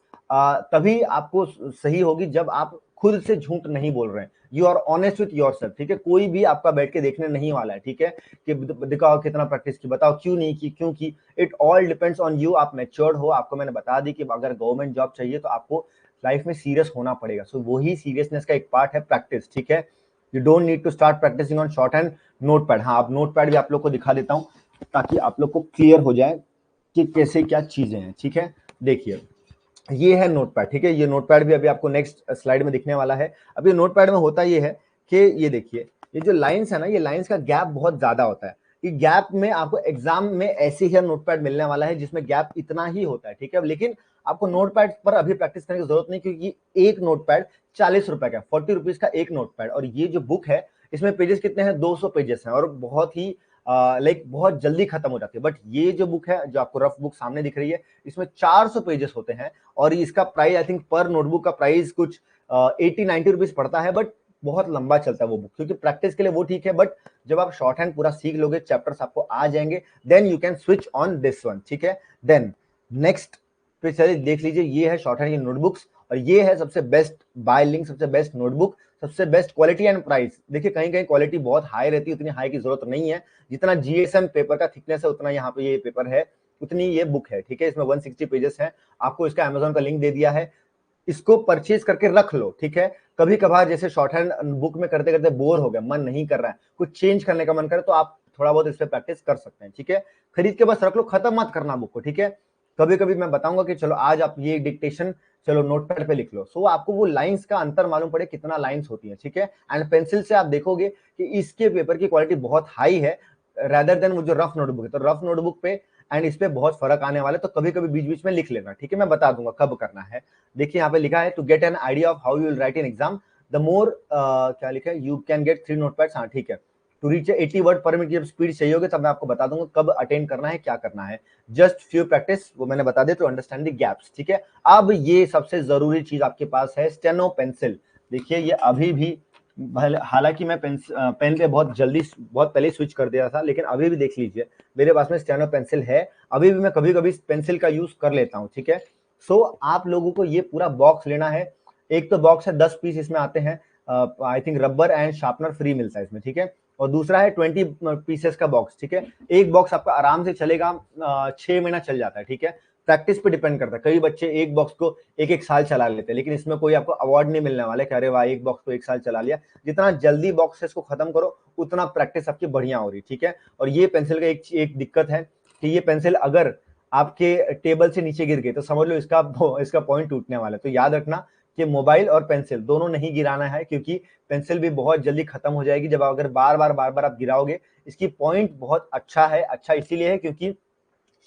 तभी आपको सही होगी जब आप खुद से झूठ नहीं बोल रहे हैं, you are honest with yourself, ठीक है। कोई भी आपका बैठ के देखने नहीं वाला है, ठीक है, कि दिखाओ कितना प्रैक्टिस की, बताओ क्यों नहीं की, क्यों की। It all depends on you. आप मैच्योर्ड हो, आपको मैंने बता दी कि अगर गवर्नमेंट जॉब चाहिए तो आपको लाइफ में सीरियस होना पड़ेगा। सो वही सीरियसनेस का एक पार्ट है प्रैक्टिस, ठीक है। You don't need to start practicing on shorthand notepad. हाँ, अब नोटपैड भी आप लोग को दिखा देता हूँ ताकि आप लोग को क्लियर हो जाए कि कैसे क्या चीजें हैं, ठीक है। देखिए ये है नोटपैड, ठीक है। ये नोटपैड भी अभी आपको नेक्स्ट स्लाइड में दिखने वाला है। अभी नोटपैड में होता ये है कि ये देखिए, ये जो लाइंस है ना, ये लाइंस का गैप बहुत ज्यादा होता है। ये गैप में आपको एग्जाम में ऐसे ही नोटपैड मिलने वाला है जिसमें गैप इतना ही होता है, ठीक है। लेकिन आपको नोटपैड पर अभी प्रैक्टिस करने की जरूरत नहीं, क्योंकि एक नोटपैड 40 रुपए का, 40 रुपीज का एक नोटपैड। और ये जो बुक है इसमें पेजेस कितने हैं, 200 पेजेस हैं, और बहुत ही लाइक बहुत जल्दी खत्म हो जाती है। बट ये जो बुक है, जो आपको रफ बुक सामने दिख रही है, इसमें 400 पेजेस होते हैं। और इसका प्राइस आई थिंक पर नोटबुक का प्राइस कुछ 80-90 रुपीज पड़ता है। बट बहुत लंबा चलता है वो बुक, क्योंकि प्रैक्टिस के लिए वो ठीक है। बट जब आप शॉर्ट हैंड पूरा सीख लोगे, चैप्टर्स आपको आ जाएंगे, then you can switch on this one, ठीक है। देन नेक्स्ट पे चलिए देख लीजिए, ये है शॉर्ट हैंड की नोटबुक्स, और ये है सबसे बेस्ट बाय लिंक, सबसे बेस्ट नोटबुक, सबसे बेस्ट क्वालिटी एंड प्राइस। देखिए कहीं कहीं क्वालिटी बहुत हाई रहती है, उतनी हाई की जरूरत नहीं है। जितना जीएसएम पेपर का थिकनेस है उतना यहाँ पे ये पेपर है, उतनी ये बुक है, ठीक है। इसमें 160 पेजेस है। आपको इसका अमेजोन का लिंक दे दिया है, इसको परचेज करके रख लो, ठीक है। कभी कभार जैसे शॉर्ट हैंड बुक में करते करते बोर हो गया, मन नहीं कर रहा है, कुछ चेंज करने का मन करे, तो आप थोड़ा बहुत इस पे प्रैक्टिस कर सकते हैं, ठीक है। खरीद के बस रख लो, खत्म मत करना बुक को, ठीक है। कभी कभी मैं बताऊंगा कि चलो आज आप ये डिक्टेशन चलो नोटपैड पे लिख लो, सो आपको वो लाइंस का अंतर मालूम पड़े कितना लाइंस होती है, ठीक है। एंड पेंसिल से आप देखोगे कि इसके पेपर की क्वालिटी बहुत हाई है रेदर देन वो जो रफ नोटबुक है। तो रफ नोटबुक पे एंड इस पे बहुत फर्क आने वाला है, तो कभी कभी बीच बीच में लिख लेना, ठीक है। मैं बता दूंगा कब करना है। देखिए यहाँ पे लिखा है to get an idea of how you will write in exam the more क्या लिखा है, यू कैन गेट 3 नोटपैड्स। हाँ ठीक है। To reach 80 word per minute की जब स्पीड चाहिए होगी तब मैं आपको बता दूंगा कब अटेंड करना है, क्या करना है। जस्ट फ्यू प्रैक्टिस, वो मैंने बता दिया, टू अंडरस्टैंड द गैप्स, ठीक है। अब ये सबसे जरूरी चीज आपके पास है, स्टेनो पेंसिल। देखिए ये अभी भी, हालांकि मैं पेन पे बहुत जल्दी, बहुत पहले स्विच कर दिया था, लेकिन अभी भी देख लीजिए मेरे पास में स्टेनो पेंसिल है। अभी भी मैं कभी कभी पेंसिल का यूज कर लेता हूँ, ठीक है। सो आप लोगों को ये पूरा बॉक्स लेना है। एक तो बॉक्स है 10 पीस इसमें आते हैं, I think rubber and sharpener free मिलता है इसमें, ठीक है। और दूसरा है 20 पीसेस का बॉक्स, ठीक है। एक बॉक्स आपका आराम से चलेगा, 6 महीना चल जाता है, ठीक है। प्रैक्टिस पे डिपेंड करता है, कई बच्चे एक बॉक्स को एक एक साल चला लेते हैं, लेकिन इसमें कोई आपको अवार्ड नहीं मिलने वाला है कि अरे वाह एक बॉक्स को एक साल चला लिया। जितना जल्दी बॉक्स को खत्म करो उतना प्रैक्टिस आपकी बढ़िया हो रही, ठीक है। और ये पेंसिल का एक दिक्कत है कि ये पेंसिल अगर आपके टेबल से नीचे गिर गई तो समझ लो इसका पॉइंट टूटने वाला है। तो याद रखना कि मोबाइल और पेंसिल दोनों नहीं गिराना है, क्योंकि पेंसिल भी बहुत जल्दी खत्म हो जाएगी जब अगर बार बार आप गिराओगे। इसकी पॉइंट बहुत अच्छा है, अच्छा इसीलिए है क्योंकि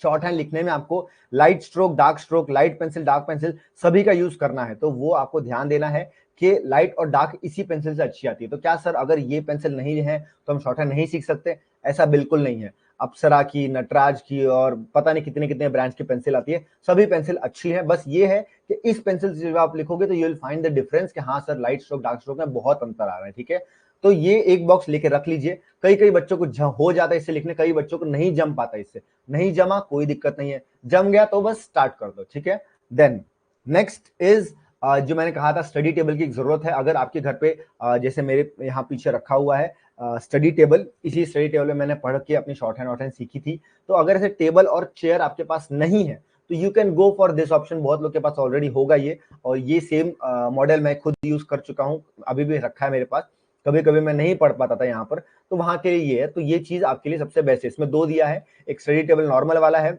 शॉर्ट हैंड लिखने में आपको light stroke, dark stroke, light pencil, dark pencil सभी का यूज करना है। तो वो आपको ध्यान देना है कि लाइट और डार्क इसी पेंसिल से अच्छी आती है। तो क्या सर अगर ये पेंसिल नहीं है तो हम शॉर्ट हैंड नहीं सीख सकते? ऐसा बिल्कुल नहीं है। अप्सरा की, नटराज की और पता नहीं कितने कितने ब्रांड्स की पेंसिल आती है, सभी पेंसिल अच्छी है। बस ये है कि इस पेंसिल से जब आप लिखोगे तो you will find the difference कि हाँ sir light stroke dark stroke में बहुत अंतर आ रहा है, ठीक है। तो ये एक बॉक्स लेके रख लीजिए। कई कई बच्चों को हो जाता है इससे लिखने, कई बच्चों को नहीं जम पाता इससे। नहीं जमा कोई दिक्कत नहीं है, जम गया तो बस स्टार्ट कर दो, ठीक है। देन नेक्स्ट इज जो मैंने कहा था स्टडी टेबल की जरूरत है। अगर आपके घर पे जैसे मेरे यहाँ पीछे रखा हुआ है स्टडी टेबल, इसी स्टडी टेबल में मैंने पढ़ के अपनी शॉर्ट हैंड सीखी थी। तो अगर ऐसे टेबल और चेयर आपके पास नहीं है तो you can go for this option. बहुत लोग के पास ऑलरेडी होगा ये, और ये सेम मॉडल मैं खुद यूज कर चुका हूँ, अभी भी रखा है मेरे पास। कभी कभी मैं नहीं पढ़ पाता था यहाँ पर, तो वहां के लिए ये है, तो ये चीज आपके लिए सबसे बेस्ट है। इसमें दो दिया है, एक स्टडी टेबल नॉर्मल वाला है,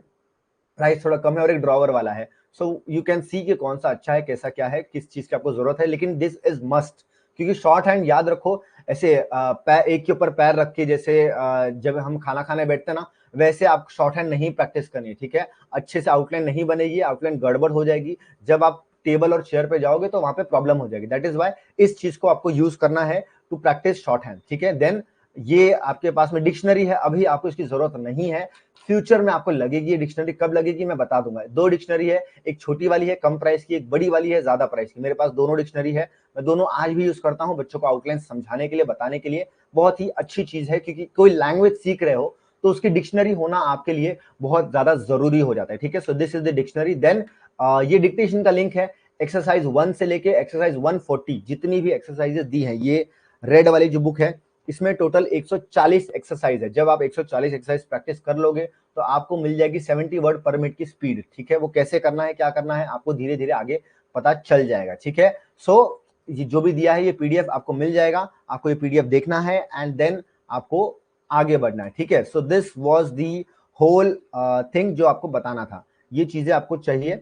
प्राइस थोड़ा कम है, और एक ड्रॉवर वाला है। सो यू कैन सी कि कौन सा अच्छा है, कैसा क्या है, किस चीज की आपको जरूरत है। लेकिन दिस इज मस्ट, क्योंकि शॉर्ट हैंड याद रखो, ऐसे पैर एक के ऊपर पैर रख के, जैसे जब हम खाना खाने बैठते हैं ना, वैसे आप शॉर्ट हैंड नहीं प्रैक्टिस करनी है, ठीक है। अच्छे से आउटलाइन नहीं बनेगी, आउटलाइन गड़बड़ हो जाएगी, जब आप टेबल और चेयर पे जाओगे तो वहां पे प्रॉब्लम हो जाएगी। दैट इज वाई इस चीज को आपको यूज करना है टू प्रैक्टिस शॉर्ट हैंड, ठीक है। देन ये आपके पास में डिक्शनरी है, अभी आपको इसकी जरूरत नहीं है, फ्यूचर में आपको लगेगी। ये डिक्शनरी कब लगेगी मैं बता दूंगा। दो डिक्शनरी है, एक छोटी वाली है कम प्राइस की, एक बड़ी वाली है ज्यादा प्राइस की। मेरे पास दोनों डिक्शनरी है, मैं दोनों आज भी यूज करता हूँ बच्चों को आउटलाइन समझाने के लिए, बताने के लिए। बहुत ही अच्छी चीज है, क्योंकि कोई लैंग्वेज सीख रहे हो तो उसकी डिक्शनरी होना आपके लिए बहुत ज्यादा जरूरी हो जाता है, ठीक है। So this is the dictionary. Then ये डिक्टेशन का लिंक है, एक्सरसाइज 1 से लेके एक्सरसाइज 140 जितनी भी एक्सरसाइजेस दी हैं, ये रेड वाली जो बुक है, इसमें टोटल 140 एक्सरसाइज है। जब आप 140 एक्सरसाइज प्रैक्टिस कर लोगे तो आपको मिल जाएगी 70 वर्ड पर मिनट की स्पीड, ठीक है। वो कैसे करना है, क्या करना है, आपको धीरे धीरे आगे पता चल जाएगा, ठीक है। सो ये जो भी दिया है, ये पीडीएफ आपको मिल जाएगा, आपको ये पीडीएफ देखना है एंड देन आपको आगे बढ़ना है, ठीक है। So this was the whole thing जो आपको बताना था। ये चीजें आपको चाहिए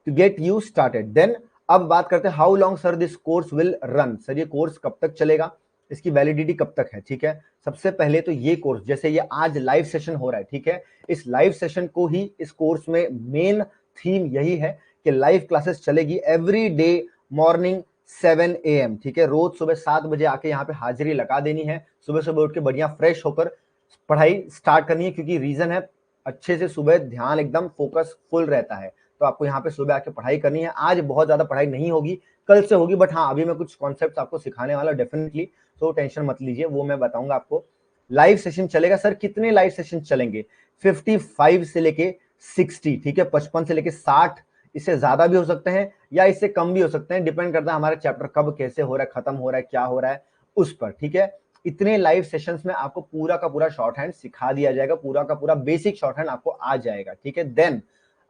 to get you started. Then अब बात करते हैं, how long sir this course will run. Sir ये कोर्स कब तक चलेगा, इसकी वैलिडिटी कब तक है, ठीक है। सबसे पहले तो ये कोर्स, जैसे ये आज लाइव सेशन हो रहा है, ठीक है, इस लाइव सेशन को ही इस कोर्स में मेन थीम यही है कि लाइव क्लासेस चलेगी एवरी डे मॉर्निंग 7 AM, ठीक है। रोज सुबह 7 बजे आके यहाँ पे हाजिरी लगा देनी है, सुबह सुबह उठ के बढ़िया फ्रेश होकर पढ़ाई स्टार्ट करनी है, क्योंकि रीजन है अच्छे से सुबह ध्यान एकदम फोकस फुल रहता है, तो आपको यहाँ पे सुबह आके पढ़ाई करनी है। आज बहुत ज्यादा पढ़ाई नहीं होगी, कल से होगी, बट हाँ अभी मैं कुछ कॉन्सेप्ट आपको सिखाने वाला डेफिनेटली, तो टेंशन मत लीजिए, वो मैं बताऊंगा आपको। लाइव सेशन चलेगा सर, कितने लाइव सेशन चलेंगे, 55 से लेके 60, ठीक है, 55 से लेके 60, इससे ज्यादा भी हो सकते हैं या इससे कम भी हो सकते हैं, डिपेंड करता है हमारा चैप्टर कब कैसे हो रहा है, खत्म हो रहा है, क्या हो रहा है उस पर, ठीक है। इतने लाइव सेशंस में आपको पूरा का पूरा शॉर्ट हैंड सिखा दिया जाएगा, पूरा का पूरा बेसिक शॉर्ट हैंड आपको आ जाएगा, ठीक है। देन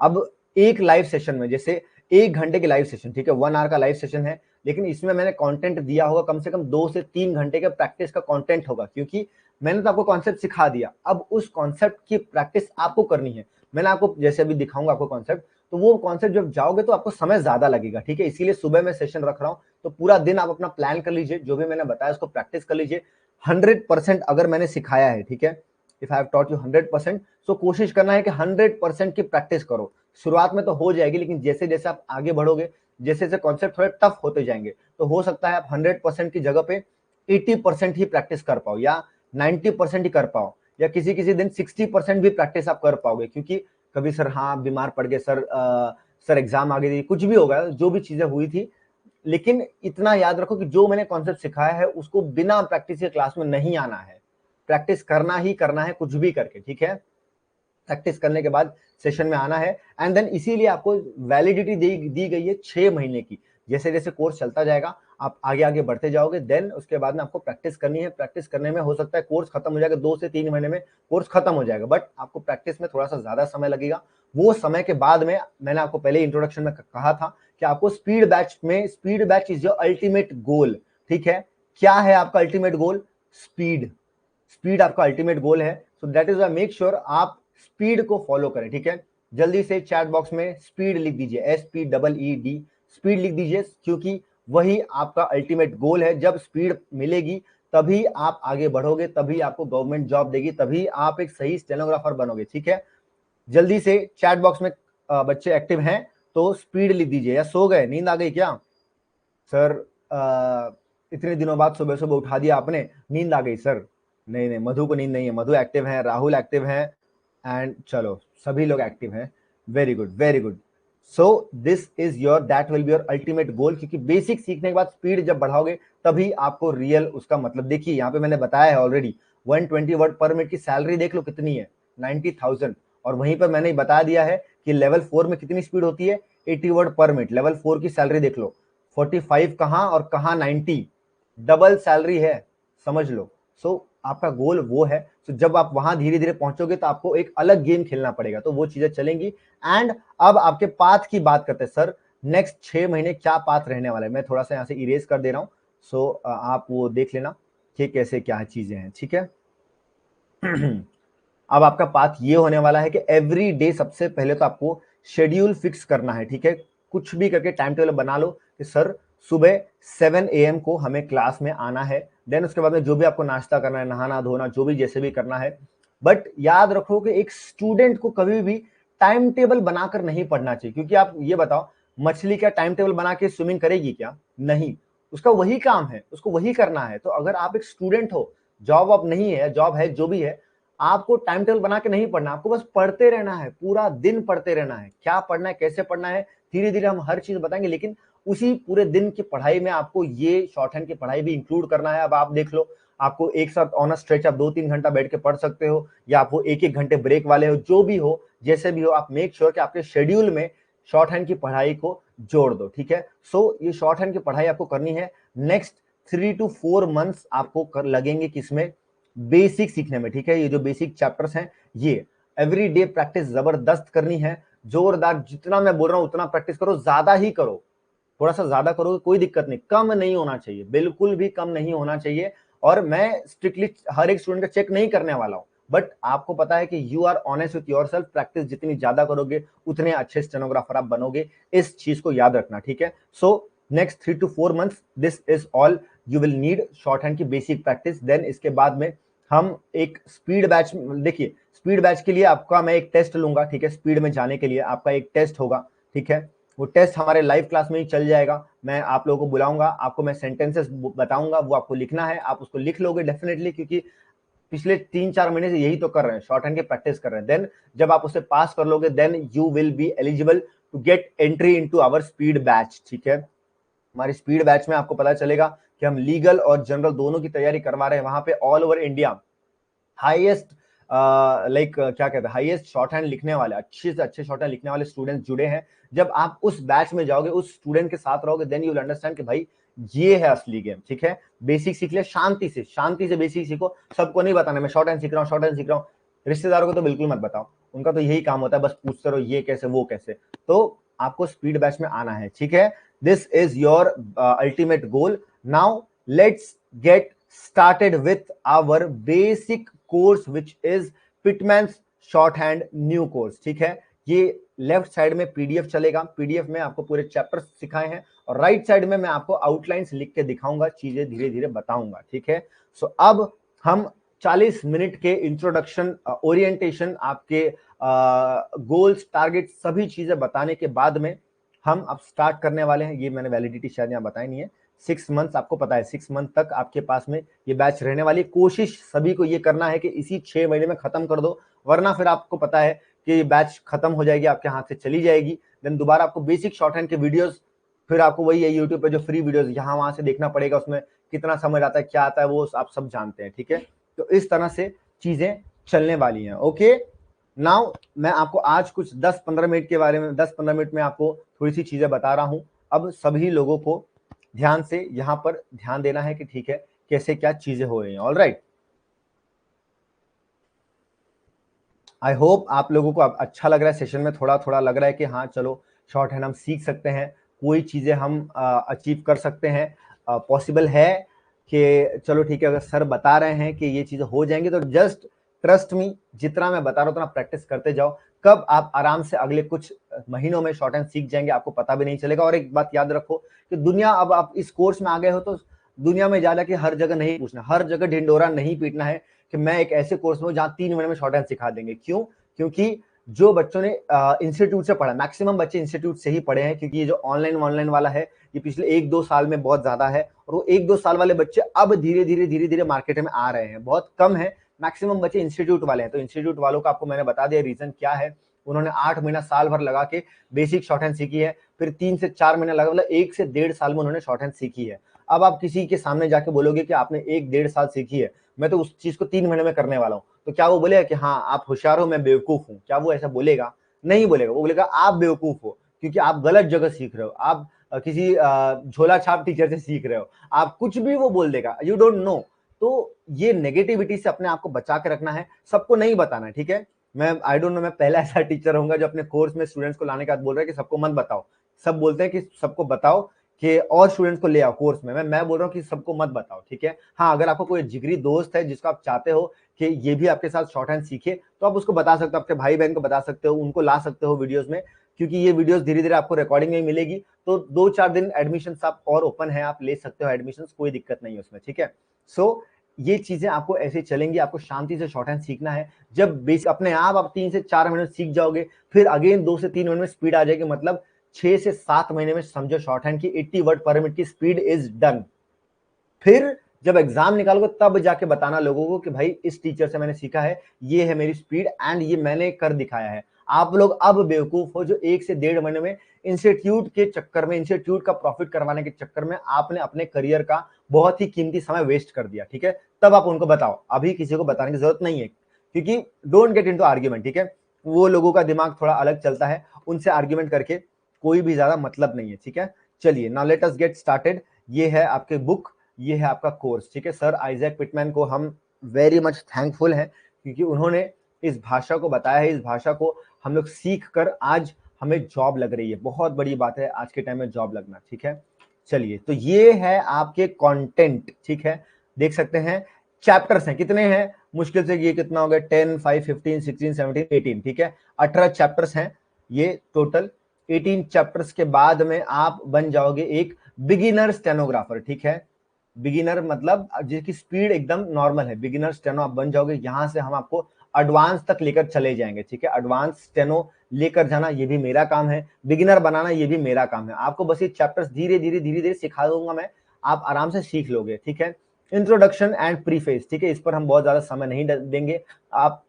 अब एक लाइव सेशन में, जैसे 1 घंटे के लाइव सेशन, ठीक है, 1 आवर का लाइव सेशन है, लेकिन इसमें मैंने कंटेंट दिया होगा कम से कम 2 से 3 घंटे का प्रैक्टिस का कंटेंट होगा, क्योंकि मैंने तो आपको कॉन्सेप्ट सिखा दिया, अब उस कॉन्सेप्ट की प्रैक्टिस आपको करनी है। मैंने आपको जैसे अभी दिखाऊंगा आपको कॉन्सेप्ट, तो वो कॉन्सेप्ट जब जाओगे तो आपको समय ज्यादा लगेगा, ठीक है। इसीलिए सुबह में सेशन रख रहा हूं, तो पूरा दिन आप अपना प्लान कर लीजिए, जो भी मैंने बताया उसको प्रैक्टिस कर लीजिए। 100% अगर मैंने सिखाया है, ठीक है, if I have taught you 100%, सो कोशिश करना है कि 100% की प्रैक्टिस करो। शुरुआत में तो हो जाएगी, लेकिन जैसे जैसे आप आगे बढ़ोगे, जैसे जैसे कॉन्सेप्ट थोड़े टफ होते जाएंगे, तो हो सकता है आप 100% की जगह पे 80% ही प्रैक्टिस कर पाओ, या 90% ही कर पाओ, या किसी किसी दिन 60% भी प्रैक्टिस आप कर पाओगे, क्योंकि कभी सर हाँ बीमार पड़ गए सर, सर एग्जाम आ गई थी, कुछ भी होगा, जो भी चीजें हुई थी। लेकिन इतना याद रखो कि जो मैंने कॉन्सेप्ट सिखाया है उसको बिना प्रैक्टिस के क्लास में नहीं आना है, प्रैक्टिस करना ही करना है कुछ भी करके, ठीक है। प्रैक्टिस करने के बाद सेशन में आना है, एंड देन इसीलिए आपको वैलिडिटी दी गई है 6 महीने की। जैसे जैसे कोर्स चलता जाएगा आप आगे आगे बढ़ते जाओगे, देन उसके बाद में आपको प्रैक्टिस करनी है। प्रैक्टिस करने में हो सकता है कोर्स खत्म हो जाएगा, 2 से 3 महीने में कोर्स खत्म हो जाएगा, बट आपको प्रैक्टिस में थोड़ा सा ज्यादा समय लगेगा। वो समय के बाद में, मैंने आपको पहले इंट्रोडक्शन में कहा था कि आपको स्पीड बैच में, speed batch is your ultimate goal, ठीक है। क्या है आपका अल्टीमेट गोल, स्पीड, स्पीड आपका अल्टीमेट गोल है। So that is why make sure आप स्पीड को फॉलो करें, ठीक है। जल्दी से चैट बॉक्स में स्पीड लिख दीजिए, SPEED, स्पीड लिख दीजिए, क्योंकि वही आपका अल्टीमेट गोल है। जब स्पीड मिलेगी तभी आप आगे बढ़ोगे, तभी आपको गवर्नमेंट जॉब देगी, तभी आप एक सही स्टेनोग्राफर बनोगे, ठीक है। जल्दी से चैट बॉक्स में बच्चे एक्टिव हैं तो स्पीड लिख दीजिए। या सो गए, नींद आ गई क्या सर, इतने दिनों बाद सुबह सुबह उठा दिया आपने, नींद आ गई सर। नहीं नहीं, मधु को नींद नहीं है, मधु एक्टिव है, राहुल एक्टिव है, एंड चलो सभी लोग एक्टिव हैं, very good very good. So this is your, that will be your ultimate गोल, क्योंकि बेसिक सीखने के बाद स्पीड जब बढ़ाओगे तभी आपको रियल उसका मतलब, देखिए यहाँ पे मैंने बताया है ऑलरेडी, 120 वर्ड पर मिनट की सैलरी देख लो कितनी है, 90,000। और वहीं पर मैंने बता दिया है कि लेवल 4 में कितनी स्पीड होती है, 80 वर्ड पर मिनट। लेवल 4 की सैलरी देख लो, 45 कहाँ और कहाँ 90, डबल सैलरी है, समझ लो। सो आपका गोल वो है। तो जब आप वहां धीरे धीरे पहुंचोगे तो आपको एक अलग गेम खेलना पड़ेगा, तो वो चीजें चलेंगी। एंड अब आपके पाथ की बात करते हैं सर, नेक्स्ट 6 महीने क्या पाथ रहने वाला है, मैं थोड़ा सा यहाँ से इरेज कर दे रहा हूँ, सो आप वो देख लेना। कि कैसे क्या चीजें हैं, ठीक है। अब आपका पाथ ये होने वाला है कि एवरी डे सबसे पहले तो आपको शेड्यूल फिक्स करना है, ठीक है। कुछ भी करके टाइम टेबल बना लो कि सर सुबह 7 AM को हमें क्लास में आना है। देन उसके बाद में जो भी आपको नाश्ता करना है, नहाना धोना, जो भी जैसे भी करना है, बट याद रखो कि एक स्टूडेंट को कभी भी टाइम टेबल बनाकर नहीं पढ़ना चाहिए। क्योंकि आप ये बताओ, मछली क्या टाइम टेबल बना के स्विमिंग करेगी क्या? नहीं, उसका वही काम है, उसको वही करना है। तो अगर आप एक स्टूडेंट हो, जॉब अब नहीं है, जॉब है जो भी है, आपको टाइम टेबल बना के नहीं पढ़ना, आपको बस पढ़ते रहना है, पूरा दिन पढ़ते रहना है। क्या पढ़ना है, कैसे पढ़ना है, धीरे धीरे हम हर चीज बताएंगे, लेकिन उसी पूरे दिन की पढ़ाई में आपको ये शॉर्ट हैंड की पढ़ाई भी इंक्लूड करना है। अब आप देख लो, आपको एक साथ ऑन स्ट्रेच आप 2-3 घंटा बैठ के पढ़ सकते हो, या आप वो 1-1 घंटे ब्रेक वाले हो, जो भी हो, जैसे भी हो, आप मेक श्योर कि आपके शेड्यूल में शॉर्ट हैंड की पढ़ाई को जोड़ दो, ठीक है। सो ये शॉर्ट हैंड की पढ़ाई आपको करनी है। नेक्स्ट 3 to 4 मंथ्स आपको लगेंगे किसमें, बेसिक सीखने में, ठीक है। ये जो बेसिक चैप्टर्स हैं, ये एवरी डे प्रैक्टिस जबरदस्त करनी है, जोरदार। जितना मैं बोल रहा हूं उतना प्रैक्टिस करो, ज्यादा ही करो, थोड़ा सा ज्यादा करोगे कोई दिक्कत नहीं, कम नहीं होना चाहिए, बिल्कुल भी कम नहीं होना चाहिए। और मैं स्ट्रिक्टली हर एक स्टूडेंट का चेक नहीं करने वाला हूं, बट आपको पता है कि you are honest with yourself, practice जितनी ज्यादा करोगे उतने अच्छे स्टेनोग्राफर आप बनोगे, इस चीज को याद रखना, ठीक है। So next 3 to 4 months this is all you will need, short hand की बेसिक प्रैक्टिस। देन इसके बाद में हम एक स्पीड बैच, देखिए स्पीड बैच के लिए आपका मैं एक टेस्ट लूंगा, ठीक है। स्पीड में जाने के लिए आपका एक टेस्ट होगा, ठीक है। वो टेस्ट हमारे लाइव क्लास में ही चल जाएगा। मैं आप लोगों को बुलाऊंगा, आपको मैं सेंटेंसेस बताऊंगा, वो आपको लिखना है, आप उसको लिख लोगे डेफिनेटली, क्योंकि पिछले 3-4 महीने से यही तो कर रहे हैं, शॉर्ट हैंड की प्रैक्टिस कर रहे हैं। देन जब आप उसे पास कर लोगे, then you will be eligible to get entry into our speed batch, ठीक है। हमारी स्पीड बैच में आपको पता चलेगा कि हम लीगल और जनरल दोनों की तैयारी करवा रहे हैं। वहां पे ऑल ओवर इंडिया हाईएस्ट क्या कहते हैं, हाईएस्ट शॉर्ट हैंड लिखने वाले, अच्छे से अच्छे शॉर्ट हैंड लिखने वाले स्टूडेंट्स जुड़े हैं। जब आप उस बैच में जाओगे, उस स्टूडेंट के साथ रहोगे, देन यू विल अंडरस्टैंड कि भाई ये है असली गेम, ठीक है। बेसिक सीख ले, शांति से बेसिक सीखो। सबको नहीं बताना मैं शॉर्ट हैंड सीख रहा हूँ, शॉर्ट हैंड सीख रहा हूँ। रिश्तेदारों को तो बिल्कुल मत बताओ, उनका तो यही काम होता है, बस पूछते रहो ये कैसे वो कैसे। तो आपको स्पीड बैच में आना है, ठीक है। This is your ultimate goal. Now let's get started with our basic course which is Pitman's shorthand new course, ठीक है। ये लेफ्ट साइड में पीडीएफ चलेगा, पीडीएफ में आपको पूरे चैप्टर्स सिखाए हैं, और राइट साइड में मैं आपको आउटलाइंस लिख के दिखाऊंगा, चीजें धीरे धीरे बताऊंगा, ठीक है। सो अब हम 40 मिनट के इंट्रोडक्शन, ओरिएंटेशन, आपके गोल्स, टारगेट, सभी चीजें बताने के बाद में हम अब स्टार्ट करने वाले हैं। ये मैंने वैलिडिटी शायद यहाँ बताई नहीं है, 6 मंथ्स, आपको पता है 6 मंथ तक आपके पास में ये बैच रहने वाली। कोशिश सभी को ये करना है कि इसी 6 महीने में खत्म कर दो, वरना फिर आपको पता है कि ये बैच खत्म हो जाएगी, आपके हाथ से चली जाएगी। देन दोबारा आपको बेसिक शॉर्ट हैंड के वीडियोस, फिर आपको वही है यूट्यूब पे जो फ्री वीडियोस यहाँ वहां से देखना पड़ेगा, उसमें कितना समझ आता है, क्या आता है, वो आप सब जानते हैं, ठीक है। तो इस तरह से चीजें चलने वाली हैं, ओके। नाउ मैं आपको आज कुछ 10-15 मिनट के बारे में, 10-15 मिनट में आपको थोड़ी सी चीजें बता रहा हूं। अब सभी लोगों को ध्यान से यहां पर ध्यान देना है कि ठीक है कैसे क्या चीजें हो रही हैं, ऑल राइट। आई होप आप लोगों को अब अच्छा लग रहा है, सेशन में थोड़ा थोड़ा लग रहा है कि हाँ चलो शॉर्ट हैंड हम सीख सकते हैं, कोई चीजें हम अचीव कर सकते हैं, पॉसिबल है कि चलो ठीक है, अगर सर बता रहे हैं कि ये चीजें हो जाएंगी तो जस्ट ट्रस्ट मी, जितना मैं बता रहा हूँ उतना प्रैक्टिस करते जाओ। कब आप आराम से अगले कुछ महीनों में शॉर्ट हैंड सीख जाएंगे, आपको पता भी नहीं चलेगा। और एक बात याद रखो कि दुनिया, अब आप इस कोर्स में आ गए हो तो दुनिया में जा के हर जगह नहीं पूछना, हर जगह ढिंडोरा नहीं पीटना है कि मैं एक ऐसे कोर्स में जहां 3 महीने में शॉर्ट हैंड सिखा देंगे। क्यों? क्योंकि जो बच्चों ने इंस्टीट्यूट से पढ़ा, मैक्सिमम बच्चे इंस्टीट्यूट से ही पढ़े हैं, क्योंकि ये जो ऑनलाइन वाला है ये पिछले 1-2 साल में बहुत ज्यादा है, और वो 1-2 साल वाले बच्चे अब धीरे धीरे मार्केट में आ रहे हैं, बहुत कम है। मैक्सिमम बच्चे इंस्टीट्यूट वाले हैं। तो इंस्टीट्यूट वालों का आपको मैंने बता दिया रीजन क्या है। उन्होंने 8 महीना साल भर लगा के बेसिक शॉर्ट हैंड सीखी है, फिर 3 से 4 महीने लगा, मतलब 1 से 1.5 साल में उन्होंने शॉर्ट हैंड सीखी है। अब आप किसी के सामने जाके बोलोगे कि आपने 1-1.5 साल सीखी है, मैं तो उस चीज को 3 महीने में करने वाला हूँ, तो क्या वो बोलेगा कि हाँ आप होशियार हो, मैं बेवकूफ हूँ? क्या वो ऐसा बोलेगा? नहीं बोलेगा। वो बोलेगा आप बेवकूफ हो, क्योंकि आप गलत जगह सीख रहे हो, आप किसी झोला छाप टीचर से सीख रहे हो, आप कुछ भी वो बोल देगा, यू डोंट नो। तो ये नेगेटिविटी से अपने आप को बचा के रखना है, सबको नहीं बताना है, ठीक है। मैं आई डोंट नो, मैं पहला ऐसा टीचर होऊंगा जो अपने कोर्स में स्टूडेंट्स को लाने के बाद बोल रहा है कि सबको मत बताओ। सब बोलते हैं कि सबको बताओ कि और स्टूडेंट्स को ले आओ कोर्स में। मैं बोल रहा हूँ कि सबको मत बताओ, ठीक है। हाँ, अगर आपको कोई जिगरी दोस्त है जिसको आप चाहते हो कि ये भी आपके साथ शॉर्ट हैंड सीखे, तो आप उसको बता सकते हो, अपने भाई बहन को बता सकते हो, उनको ला सकते हो वीडियोस में, क्योंकि ये वीडियोस धीरे धीरे आपको रिकॉर्डिंग में मिलेगी। तो 2-4 दिन एडमिशन आप और ओपन है, आप ले सकते हो एडमिशन, कोई दिक्कत नहीं है उसमें, ठीक है। सो ये चीजें आपको ऐसे चलेंगी, आपको शांति से शॉर्ट हैंड सीखना है। जब बेसिक अपने आप 3 से 4 महीने सीख जाओगे, फिर अगेन 2 से 3 महीने में स्पीड आ जाएगी, मतलब 6 से 7 महीने में समझो शॉर्ट हैंड की 80 वर्ड पर मिनट की स्पीड इज डन। फिर जब एग्जाम निकालोगे तब जाके बताना लोगों को कि भाई इस टीचर से मैंने सीखा है, ये है मेरी स्पीड एंड ये मैंने कर दिखाया है। आप लोग अब बेवकूफ हो जो 1 से 1.5 महीने में इंस्टीट्यूट के चक्कर में, इंस्टीट्यूट का प्रॉफिट करवाने के चक्कर में आपने अपने करियर का बहुत ही कीमती समय वेस्ट कर दिया, ठीक है। तब आप उनको बताओ, अभी किसी को बताने की जरूरत नहीं है, क्योंकि डोंट गेट इनटू आर्ग्यूमेंट, ठीक है। वो लोगों का दिमाग थोड़ा अलग चलता है, उनसे आर्ग्यूमेंट करके कोई भी ज्यादा मतलब नहीं है, ठीक है। चलिए now let us get started. ये है आपके बुक, ये है आपका कोर्स, ठीक है। सर आइजैक पिटमैन को हम वेरी मच थैंकफुल हैं, क्योंकि उन्होंने इस भाषा को बताया है, इस भाषा को हम लोग सीख कर आज हमें जॉब लग रही है। बहुत बड़ी बात है आज के टाइम में जॉब लगना, ठीक है। चलिए, तो ये है आपके कंटेंट, ठीक है। देख सकते हैं चैप्टर्स हैं, कितने हैं, मुश्किल से ये कितना हो गया, 10, 5, 15, 16, 17, 18, ठीक है। 18 चैप्टर्स हैं ये टोटल। 18 चैप्टर्स के बाद में आप बन जाओगे एक बिगिनर स्टेनोग्राफर, ठीक है। बिगिनर मतलब जिसकी स्पीड एकदम नॉर्मल है, बिगिनर स्टेनो आप बन जाओगे। यहां से हम आपको एडवांस तक लेकर चले जाएंगे, ठीक है। एडवांस स्टेनो लेकर जाना ये भी मेरा काम है, बिगिनर बनाना ये भी मेरा काम है। आपको बस ये चैप्टर्स धीरे धीरे सिखा दूंगा मैं, आप आराम से सीख लोगे, ठीक है। इंट्रोडक्शन एंड प्रीफेस, ठीक है, इस पर हम बहुत ज्यादा समय नहीं देंगे। आप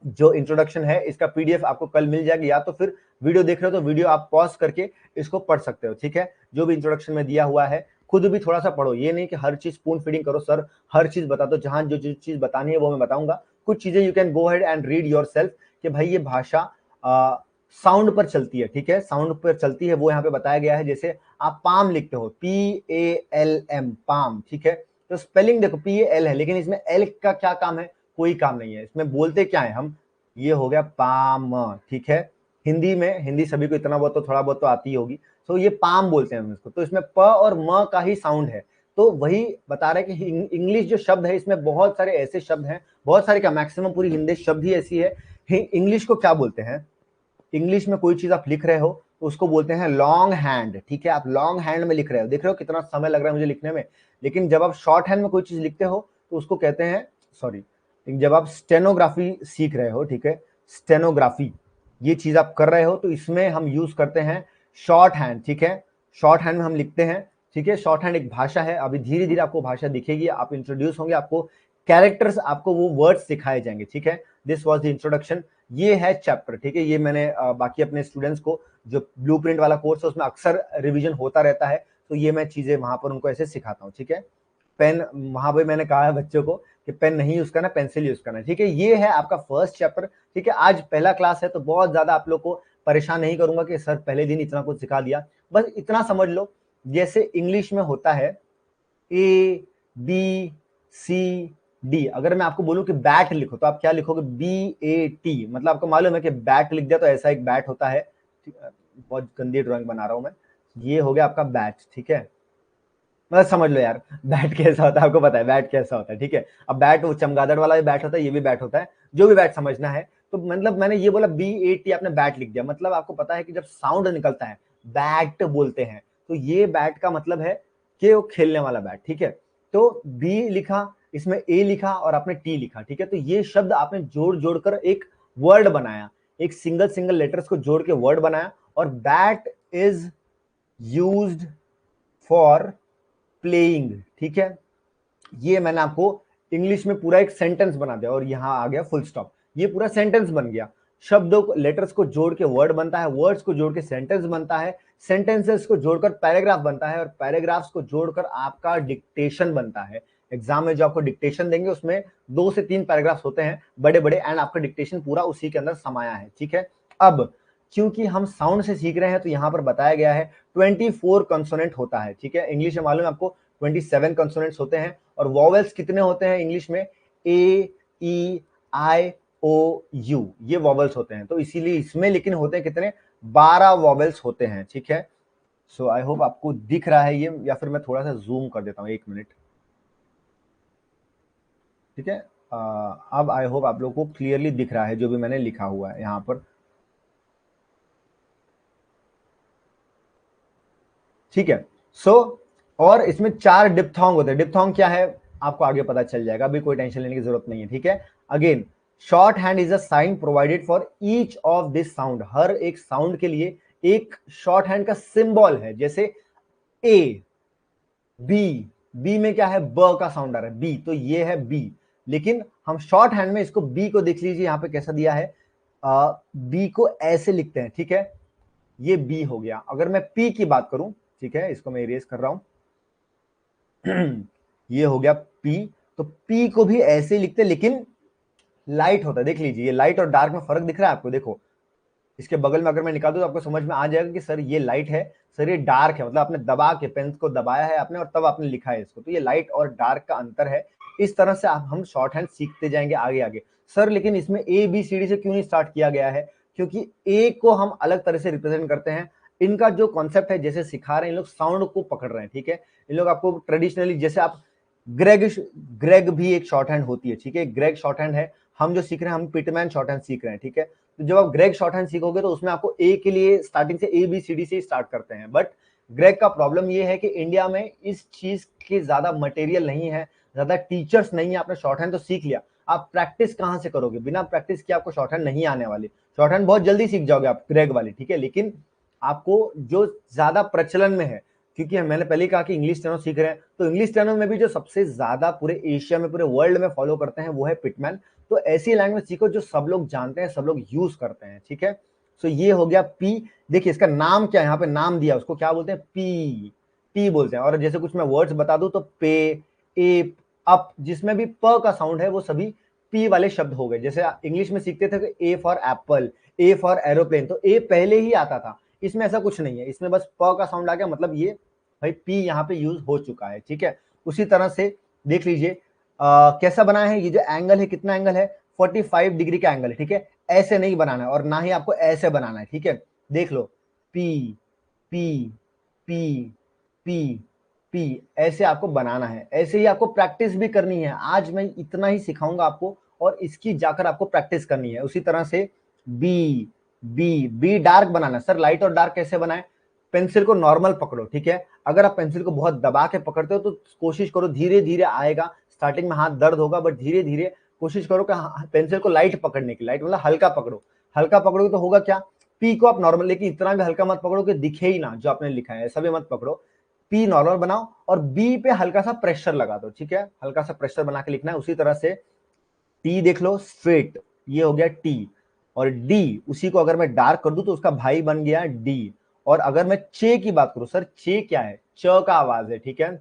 जो इंट्रोडक्शन है इसका पीडीएफ आपको कल मिल जाएगी, या तो फिर वीडियो देख रहे हो तो वीडियो आप पॉज करके इसको पढ़ सकते हो, ठीक है। जो भी इंट्रोडक्शन में दिया हुआ है खुद भी थोड़ा सा पढ़ो, ये नहीं कि हर चीज स्पून फीडिंग करो, सर हर चीज बता दो, जहां जो चीज बतानी है वो मैं बताऊंगा। कुछ चीजें you can go head and read yourself कि भाई ये भाषा साउंड पर चलती है, ठीक है, साउंड पर चलती है, वो यहाँ पे बताया गया है। जैसे आप पाम लिखते हो, PALM, पाम, ठीक है। तो स्पेलिंग देखो PAL है, लेकिन इसमें एल का क्या काम है, कोई काम नहीं है। इसमें बोलते क्या है हम, ये हो गया पाम, ठीक है। हिंदी में, हिंदी सभी को इतना बहुत तो थोड़ा बहुत तो आती होगी, तो ये पाम बोलते हैं हम इसको। तो इसमें प और म का ही साउंड है। तो वही बता रहे कि इंग्लिश जो शब्द है इसमें बहुत सारे ऐसे शब्द हैं, बहुत सारे का मैक्सिमम पूरी हिंदी शब्द ही ऐसी है। इंग्लिश को क्या बोलते हैं, इंग्लिश में कोई चीज आप लिख रहे हो तो उसको बोलते हैं लॉन्ग हैंड, ठीक है। आप लॉन्ग हैंड में लिख रहे हो, देख रहे हो कितना समय लग रहा है मुझे लिखने में। लेकिन जब आप शॉर्ट हैंड में कोई चीज लिखते हो तो उसको कहते हैं, सॉरी, जब आप स्टेनोग्राफी सीख रहे हो, ठीक है, स्टेनोग्राफी ये चीज आप कर रहे हो तो इसमें हम यूज करते हैं शॉर्ट हैंड, ठीक है। शॉर्ट हैंड में हम लिखते हैं, ठीक है। शॉर्ट हैंड एक भाषा है, अभी धीरे धीरे आपको भाषा दिखेगी, आप इंट्रोड्यूस होंगे, आपको कैरेक्टर्स, आपको वो वर्ड्स सिखाए जाएंगे, ठीक है। This was the introduction. ये है चैप्टर, ठीक है। ये मैंने बाकी अपने स्टूडेंट्स को, जो ब्लूप्रिंट वाला कोर्स है उसमें अक्सर रिवीजन होता रहता है, तो ये मैं चीजें वहां पर उनको ऐसे सिखाता हूँ, ठीक है। पेन, वहां पर मैंने कहा है बच्चों को कि पेन नहीं यूज करना, पेंसिल यूज करना, ठीक है। ये है आपका फर्स्ट चैप्टर, ठीक है। आज पहला क्लास है तो बहुत ज्यादा आप लोग को परेशान नहीं करूंगा कि सर पहले दिन इतना कुछ सिखा दिया। बस इतना समझ लो, जैसे इंग्लिश में होता है ABCD, अगर मैं आपको बोलूं कि बैट लिखो तो आप क्या लिखोगे, BAT, मतलब आपको मालूम है कि बैट लिख दिया तो ऐसा एक बैट होता है। बहुत गंदी ड्राइंग बना रहा हूं मैं, ये हो गया आपका बैट, ठीक है। मतलब समझ लो यार बैट कैसा होता है, आपको पता है बैट कैसा होता है, ठीक है। अब बैट वो चमगादड़ वाला भी बैट होता है, ये भी बैट होता है, जो भी बैट समझना है। तो मतलब मैंने ये बोला BAT, आपने बैट लिख दिया, मतलब आपको पता है कि जब साउंड निकलता है बैट बोलते हैं, तो ये बैट का मतलब है कि वो खेलने वाला बैट, ठीक है। तो B लिखा, इसमें A लिखा और आपने T लिखा, ठीक है। तो ये शब्द आपने जोड़ जोड़कर एक वर्ड बनाया, एक सिंगल सिंगल लेटर्स को जोड़ के वर्ड बनाया। और bat is used for playing, ठीक है। ये मैंने आपको इंग्लिश में पूरा एक सेंटेंस बना दिया और यहां आ गया फुल स्टॉप, ये पूरा सेंटेंस बन गया। शब्दों को, लेटर्स को जोड़ के वर्ड बनता है, वर्ड्स को जोड़ के सेंटेंस बनता है, सेंटेंसेस को जोड़कर पैराग्राफ बनता है, और पैराग्राफ्स को जोड़कर आपका डिक्टेशन बनता है। एग्जाम में जो आपको डिक्टेशन देंगे उसमें 2 से 3 पैराग्राफ्स होते हैं बड़े बड़े, एंड आपका डिक्टेशन पूरा उसी के अंदर समाया है, ठीक है। अब क्योंकि हम साउंड से सीख रहे हैं तो यहां पर बताया गया है 24 कंसोनेंट होता है, ठीक है। इंग्लिश में मालूम है आपको 27 कंसोनेंट्स होते हैं। और वॉवेल्स कितने होते हैं इंग्लिश में, A E I O U, ये वॉवेल्स होते हैं। तो इसीलिए इसमें लेकिन होते हैं कितने, 12 वॉवेल्स होते हैं, ठीक है। सो आई होप आपको दिख रहा है ये, या फिर मैं थोड़ा सा जूम कर देता हूँ, 1 मिनट। ठीक है, अब आई होप आप लोगों को क्लियरली दिख रहा है जो भी मैंने लिखा हुआ है यहाँ पर। ठीक है, सो और इसमें 4 डिप्थोंग होते हैं। डिप्थोंग क्या है आपको आगे पता चल जाएगा, अभी कोई टेंशन लेने की जरूरत नहीं है। ठीक है, again short hand is a sign provided for each of this sound. हर एक साउंड के लिए एक शॉर्ट हैंड का सिंबल है। जैसे ए, बी, बी में क्या है, ब का साउंड आ रहा है, बी, तो ये है बी। लेकिन हम शॉर्ट हैंड में इसको बी को देख लीजिए यहाँ पे कैसा दिया है, बी को ऐसे लिखते हैं। ठीक है, ये बी हो गया। अगर मैं पी की बात करूं, ठीक है, इसको मैं इरेज कर रहा हूं, ये हो गया पी। तो पी को भी ऐसे ही लिखते हैं, लेकिन लाइट होता है। देख लीजिए, ये लाइट और डार्क में फर्क दिख रहा है आपको। देखो इसके बगल में अगर मैं निकाल दूं तो आपको समझ में आ जाएगा कि सर ये लाइट है, सर ये डार्क है। मतलब आपने दबा के पेन को दबाया है आपने और तब आपने लिखा है इसको, तो ये लाइट और डार्क का अंतर है। इस तरह से हम शॉर्ट हैंड सीखते जाएंगे आगे आगे। सर लेकिन इसमें ए बी सी डी से क्यों नहीं स्टार्ट किया गया है? क्योंकि ए को हम अलग तरह से रिप्रेजेंट करते हैं। इनका जो कॉन्सेप्ट है, जैसे सिखा रहे हैं इन लोग, साउंड को पकड़ रहे हैं। ठीक है, इन लोग आपको ट्रेडिशनली, जैसे आप ग्रेग, ग्रेग भी एक शॉर्ट हैंड होती है। ठीक है, ग्रेग शॉर्ट हैंड है। हम जो सीख रहे हैं, हम पिटमैन शॉर्ट हैंड सीख रहे हैं। ठीक है, तो जब आप ग्रेग शॉर्ट हैंड सीखोगे तो उसमें आपको ए के लिए स्टार्टिंग से ए बी सी डी से स्टार्ट करते हैं। बट ग्रेग का प्रॉब्लम ये है कि इंडिया में इस चीज के ज्यादा मटेरियल नहीं है, ज्यादा टीचर्स नहीं है। आपने शॉर्ट हैंड तो सीख लिया, आप प्रैक्टिस कहां से करोगे? बिना प्रैक्टिस के आपको शॉर्ट हैंड नहीं आने वाली। शॉर्ट हैंड बहुत जल्दी सीख जाओगे आप ग्रेग वाली। ठीक है, लेकिन आपको जो ज्यादा प्रचलन में है, क्योंकि मैंने पहले ही कहा कि इंग्लिश स्टेनो सीख रहे हैं, तो इंग्लिश स्टेनो में भी जो सबसे ज्यादा पूरे एशिया में, पूरे वर्ल्ड में फॉलो करते हैं वो है पिटमैन। तो ऐसी लैंग्वेज सीखो जो सब लोग जानते हैं, सब लोग यूज करते हैं। ठीक है, सो ये हो गया पी। देखिए इसका नाम क्या है, यहाँ पे नाम दिया, उसको क्या बोलते हैं? पी, पी बोलते हैं। और जैसे कुछ मैं वर्ड्स बता दूं तो पे, एप, अप, जिसमें भी प का साउंड है वो सभी पी वाले शब्द हो गए। जैसे इंग्लिश में सीखते थे कि A for Apple, A for aeroplane, तो ए पहले ही आता था। इसमें ऐसा कुछ नहीं है, इसमें बस प का साउंड आ गया, मतलब ये भाई पी यहाँ पे यूज हो चुका है। ठीक है, उसी तरह से देख लीजिए कैसा बनाया है। ये जो एंगल है, कितना एंगल है? 45 डिग्री का एंगल है। ठीक है, ऐसे नहीं बनाना है और ना ही आपको ऐसे बनाना है। ठीक है, देख लो, P P P P P, ऐसे आपको बनाना है। ऐसे ही आपको प्रैक्टिस भी करनी है। आज मैं इतना ही सिखाऊंगा आपको और इसकी जाकर आपको प्रैक्टिस करनी है। उसी तरह से बी, बी, बी डार्क बनाना। सर लाइट और डार्क कैसे बनाए? पेंसिल को नॉर्मल पकड़ो। ठीक है, अगर आप पेंसिल को बहुत दबा के पकड़ते हो तो कोशिश करो धीरे धीरे आएगा। स्टार्टिंग में हाथ दर्द होगा, बट धीरे धीरे कोशिश करो कि पेंसिल को लाइट पकड़ने की। लाइट मतलब हल्का पकड़ो। हल्का पकड़ोगे तो होगा क्या? पी को आप नॉर्मल, लेकिन इतना भी हल्का मत पकड़ो कि दिखे ही ना जो आपने लिखा है, ऐसा भी मत पकड़ो। पी नॉर्मल बनाओ और बी पे हल्का सा प्रेशर लगा दो। ठीक है, हल्का सा प्रेशर बना के लिखना है। उसी तरह से टी देख लो, स्ट्रेट, ये हो गया टी। और डी, उसी को अगर मैं डार्क कर दूं तो उसका भाई बन गया डी। और अगर मैं चे की बात करूं, सर चे क्या है? च का आवाज है। ठीक है,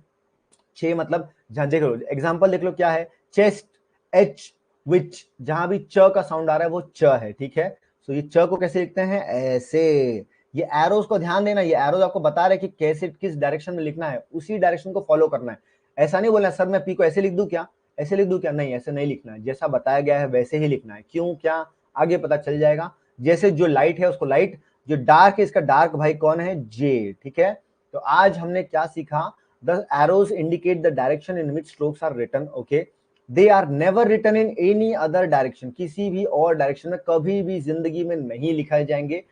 चे मतलब, जहां देख लो एग्जांपल देख लो क्या है, चेस्ट, एच, विच, जहां भी च का साउंड आ रहा है वो च है। ठीक है, तो ये च को कैसे लिखते हैं? ऐसे। ये एरोज को ध्यान देना, ये एरोज आपको बता रहे कि कैसे, किस डायरेक्शन में लिखना है, उसी डायरेक्शन को फॉलो करना है। ऐसा नहीं बोलना सर मैं पी को ऐसे लिख दूं क्या, ऐसे लिख दूं क्या? नहीं, ऐसे नहीं लिखना है। जैसा बताया गया है वैसे ही लिखना है। क्यों, क्या, आगे पता चल जाएगा। जैसे जो लाइट है उसको लाइट, जो डार्क है इसका डार्क भाई कौन है? जे। ठीक है, तो आज हमने क्या सीखा? The arrows indicate the direction in which strokes are written. Okay, they are never written in any other direction. किसी भी और डायरेक्शन में कभी भी जिंदगी में नहीं लिखाए जाएंगे।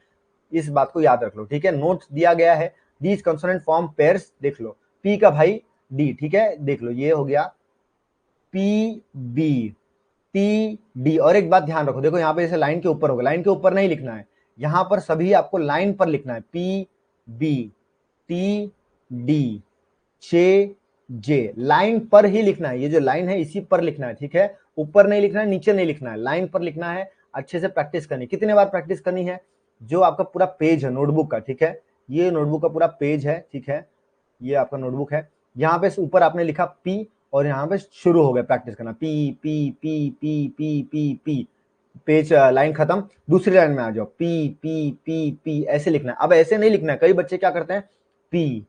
इस बात को याद रख लो। ठीक है, नोट दिया गया है। These consonant form pairs, देख लो, P का भाई D। ठीक है, देख लो ये हो गया P B T D। और एक बात ध्यान रखो, देखो यहाँ पे जैसे लाइन के ऊपर होगा, लाइन के ऊपर नहीं लिखना है, यहाँ पर सभी आपको लाइन पर लिखना है। P B T D चे, जे, लाइन पर ही लिखना है। ये जो लाइन है इसी पर लिखना है। ठीक है, ऊपर नहीं लिखना है, नीचे नहीं लिखना है, लाइन पर लिखना है। अच्छे से प्रैक्टिस करनी। कितने बार प्रैक्टिस करनी है? जो आपका पूरा पेज है नोटबुक का। ठीक है, ये नोटबुक का पूरा पेज है। ठीक है, ये आपका नोटबुक है। यहाँ पे ऊपर आपने लिखा पी और यहाँ पे शुरू हो गया प्रैक्टिस करना। P P P P P P P, page line खत्म, दूसरी लाइन में आ जाओ। पी पी पी पी, ऐसे लिखना है। अब ऐसे नहीं लिखना है। कई बच्चे क्या करते हैं, पी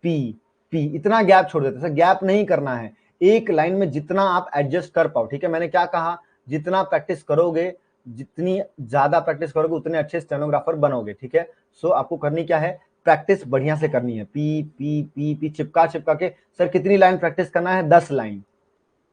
पी पी, इतना गैप छोड़ देते हैं। गैप नहीं करना है, एक लाइन में जितना आप एडजस्ट कर पाओ। ठीक है, मैंने क्या कहा? जितना प्रैक्टिस करोगे, जितनी ज्यादा प्रैक्टिस करोगे उतने अच्छे स्टेनोग्राफर बनोगे। ठीक है, सो आपको करनी क्या है? प्रैक्टिस बढ़िया से करनी है, पी पी पी पी चिपका चिपका के। सर कितनी लाइन प्रैक्टिस करना है? 10 लाइन,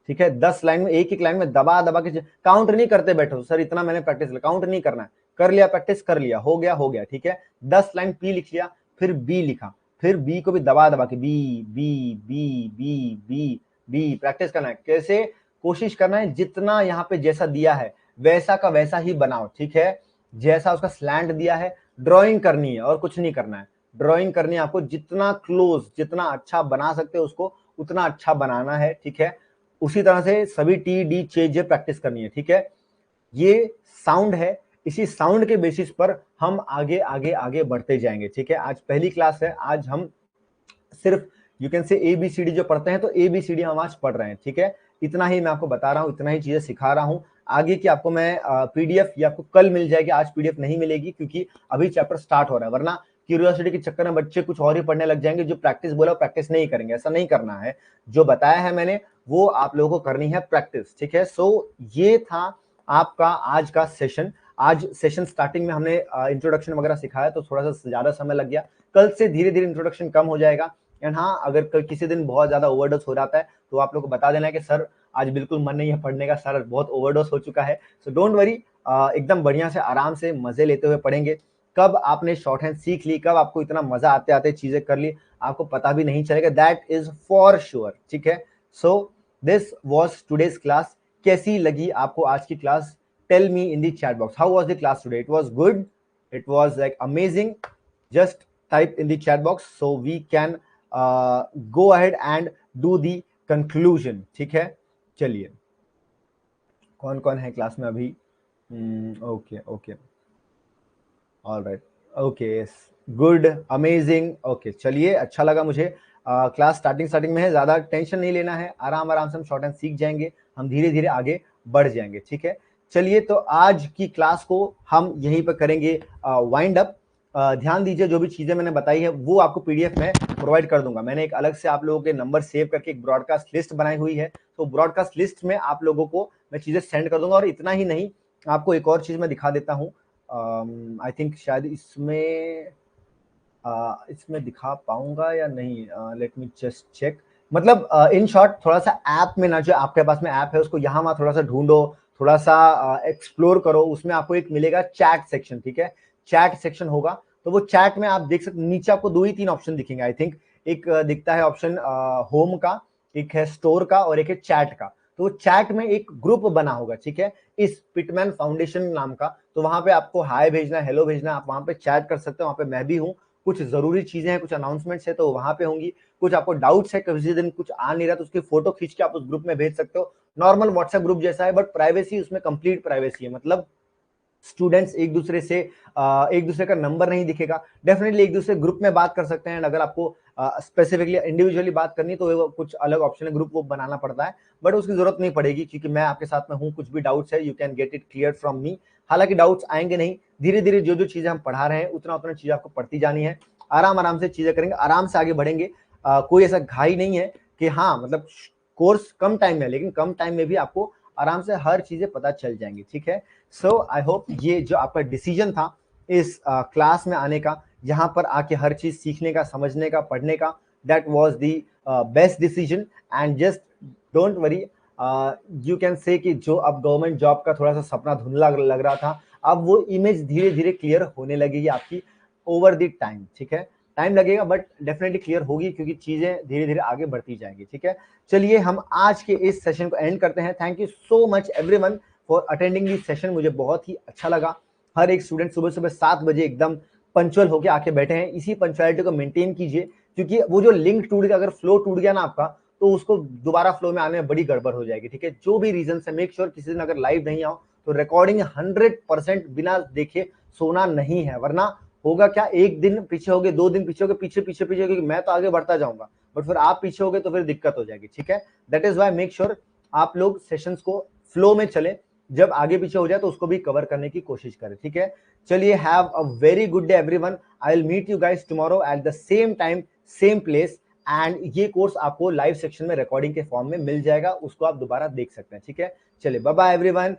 ठीक है। 10 लाइन में एक एक लाइन में दबा दबा के, काउंट नहीं करते बैठो सर इतना मैंने प्रैक्टिस किया, काउंट नहीं करना है, कर लिया प्रैक्टिस, कर लिया, हो गया, ठीक है। 10 लाइन पी लिख लिया, फिर बी लिखा, फिर बी को भी दबा दबा के B B B B B B practice करना है। कैसे? कोशिश करना है जितना यहाँ पे जैसा दिया है वैसा का वैसा ही बनाओ, ठीक है। जैसा उसका स्लैंट दिया है ड्राइंग करनी है और कुछ नहीं करना है। ड्राइंग करनी है आपको, जितना क्लोज, जितना अच्छा बना सकते हो उसको उतना अच्छा बनाना है, ठीक है। उसी तरह से सभी टी डी चे जे प्रैक्टिस करनी है, ठीक है। ये साउंड है, इसी साउंड के बेसिस पर हम आगे आगे आगे बढ़ते जाएंगे, ठीक है। आज पहली क्लास है, आज हम सिर्फ यू कैन से ABCD जो पढ़ते हैं तो ABCD हम आज पढ़ रहे हैं, ठीक है। इतना ही मैं आपको बता रहा हूँ, इतना ही चीजें सिखा रहा हूँ। आगे की आपको मैं PDF ये आपको कल मिल जाएगी, आज PDF नहीं मिलेगी क्योंकि अभी चैप्टर स्टार्ट हो रहा है। वरना क्यूरियोसिटी के चक्कर में बच्चे कुछ और ही पढ़ने लग जाएंगे, जो प्रैक्टिस बोला प्रैक्टिस नहीं करेंगे। ऐसा नहीं करना है, जो बताया है मैंने वो आप लोगों को करनी है प्रैक्टिस, ठीक है। सो ये था आपका आज का सेशन। आज सेशन स्टार्टिंग में हमने इंट्रोडक्शन वगैरह सिखाया तो थोड़ा सा ज्यादा समय लग गया। कल से धीरे धीरे इंट्रोडक्शन कम हो जाएगा। एंड हाँ, अगर किसी दिन बहुत ज्यादा ओवरडोज हो जाता है तो आप लोग को बता देना है कि सर आज बिल्कुल मन नहीं है पढ़ने का, सर बहुत ओवरडोज हो चुका है। सो डोंट वरी, एकदम बढ़िया से आराम से मजे लेते हुए पढ़ेंगे। कब आपने शॉर्ट हैंड सीख ली, कब आपको इतना मजा आते आते चीजें कर ली, आपको पता भी नहीं चलेगा, दैट इज फॉर श्योर, ठीक है। So this was today's class. कैसी लगी आपको आज की class? Tell me in the chat box, how was the class today? It was good, it was like amazing? Just type in the chat box so we can go ahead and do the conclusion, ठीक है। चलिए, कौन कौन है class में अभी? Okay okay, alright, okay, good, amazing, okay. चलिए, अच्छा लगा मुझे। क्लास स्टार्टिंग में है, ज्यादा टेंशन नहीं लेना है, आराम आराम से हम शॉर्ट हैंड सीख जाएंगे, हम धीरे धीरे आगे बढ़ जाएंगे, ठीक है। चलिए, तो आज की क्लास को हम यहीं पर करेंगे वाइंड अप। ध्यान दीजिए, जो भी चीजें मैंने बताई है वो आपको PDF में प्रोवाइड कर दूंगा। मैंने एक अलग से आप लोगों के नंबर सेव करके एक ब्रॉडकास्ट लिस्ट बनाई हुई है, तो ब्रॉडकास्ट लिस्ट में आप लोगों को मैं चीजें सेंड कर दूंगा। और इतना ही नहीं, आपको एक और चीज मैं दिखा देता हूँ। आई थिंक शायद इसमें दिखा पाऊंगा या नहीं, लेट मी जस्ट चेक। मतलब इन शॉर्ट, थोड़ा सा ऐप में ना, जो आपके पास में ऐप है उसको यहाँ वहां थोड़ा सा ढूंढो, थोड़ा सा एक्सप्लोर करो। उसमें आपको एक मिलेगा चैट सेक्शन, ठीक है। चैट सेक्शन होगा तो वो चैट में आप देख सकते, नीचे आपको 2 ही 3 ऑप्शन दिखेंगे आई थिंक। एक दिखता है ऑप्शन होम का, एक है स्टोर का और एक है चैट का। तो चैट में एक ग्रुप बना होगा, ठीक है, इस पिटमैन फाउंडेशन नाम का। तो वहां पे आपको हाय भेजना, हेलो भेजना, आप वहां पे चैट कर सकते हो। वहां पे मैं भी हूँ, कुछ जरूरी चीजें हैं, कुछ अनाउंसमेंट्स है तो वहां पे होंगी। कुछ आपको डाउट्स है, किसी दिन कुछ आ नहीं रहा तो उसकी फोटो खींच के आप उस ग्रुप में भेज सकते हो। नॉर्मल व्हाट्सएप ग्रुप जैसा है, बट प्राइवेसी उसमें कंप्लीट प्राइवेसी है। मतलब स्टूडेंट्स एक दूसरे का नंबर नहीं दिखेगा। डेफिनेटली एक दूसरे ग्रुप में बात कर सकते हैं। अगर आपको स्पेसिफिकली इंडिविजुअली बात करनी तो वो कुछ अलग ऑप्शन है, ग्रुप वो बनाना पड़ता है, बट उसकी जरूरत नहीं पड़ेगी क्योंकि मैं आपके साथ में हूँ। कुछ भी डाउट्स है, you can get it clear from me. हालांकि डाउट्स आएंगे नहीं, धीरे धीरे जो जो चीजें हम पढ़ा रहे हैं उतना उतना चीजें आपको पढ़ती जानी है। आराम आराम से चीजें करेंगे, आराम से आगे बढ़ेंगे। कोई ऐसा घाई नहीं है कि हाँ, मतलब कोर्स कम टाइम में है, लेकिन कम टाइम में भी आपको आराम से हर चीजें पता चल जाएंगी, ठीक है। सो आई होप ये जो आपका डिसीजन था इस क्लास में आने का, यहाँ पर आके हर चीज सीखने का, समझने का, पढ़ने का, that was the best decision. And just don't worry, you can say कि जो अब गवर्नमेंट जॉब का थोड़ा सा सपना धुंधला लग रहा था, अब वो इमेज धीरे धीरे क्लियर होने लगेगी आपकी ओवर द टाइम, ठीक है। टाइम लगेगा बट डेफिनेटली क्लियर होगी क्योंकि चीजें धीरे धीरे आगे बढ़ती जाएंगी, ठीक है। चलिए, हम आज के इस सेशन को एंड करते हैं। Thank you so much everyone for attending this session. मुझे बहुत ही अच्छा लगा। हर एक स्टूडेंट सुबह सुबह 7 बजे एकदम पंचुअल होके आके बैठे हैं। इसी पंचुअलिटी को मेंटेन कीजिए, क्योंकि वो जो लिंक टूट गया, अगर फ्लो टूट गया ना आपका, तो उसको दोबारा फ्लो में आने में बड़ी गड़बड़ हो जाएगी, ठीक है। जो भी रीजन है, मेक श्योर किसी दिन अगर लाइव नहीं आओ तो रिकॉर्डिंग 100% बिना देखे सोना नहीं है। वरना होगा क्या, एक दिन पीछे हो गए, 2 दिन पीछे हो गए, पीछे पीछे पीछे हो गए, मैं तो आगे बढ़ता जाऊंगा बट फिर आप पीछे हो गए तो फिर दिक्कत हो जाएगी, ठीक है। That is why make sure आप लोग सेशंस को फ्लो में चले, जब आगे पीछे हो जाए तो उसको भी कवर करने की कोशिश करें, ठीक है। चलिए, have a very good day everyone. I will meet you guys tomorrow at the same time, same place. And ये कोर्स आपको लाइव सेक्शन में रिकॉर्डिंग के फॉर्म में मिल जाएगा, उसको आप दोबारा देख सकते हैं, ठीक है। चलिए, बाय बाय एवरीवन।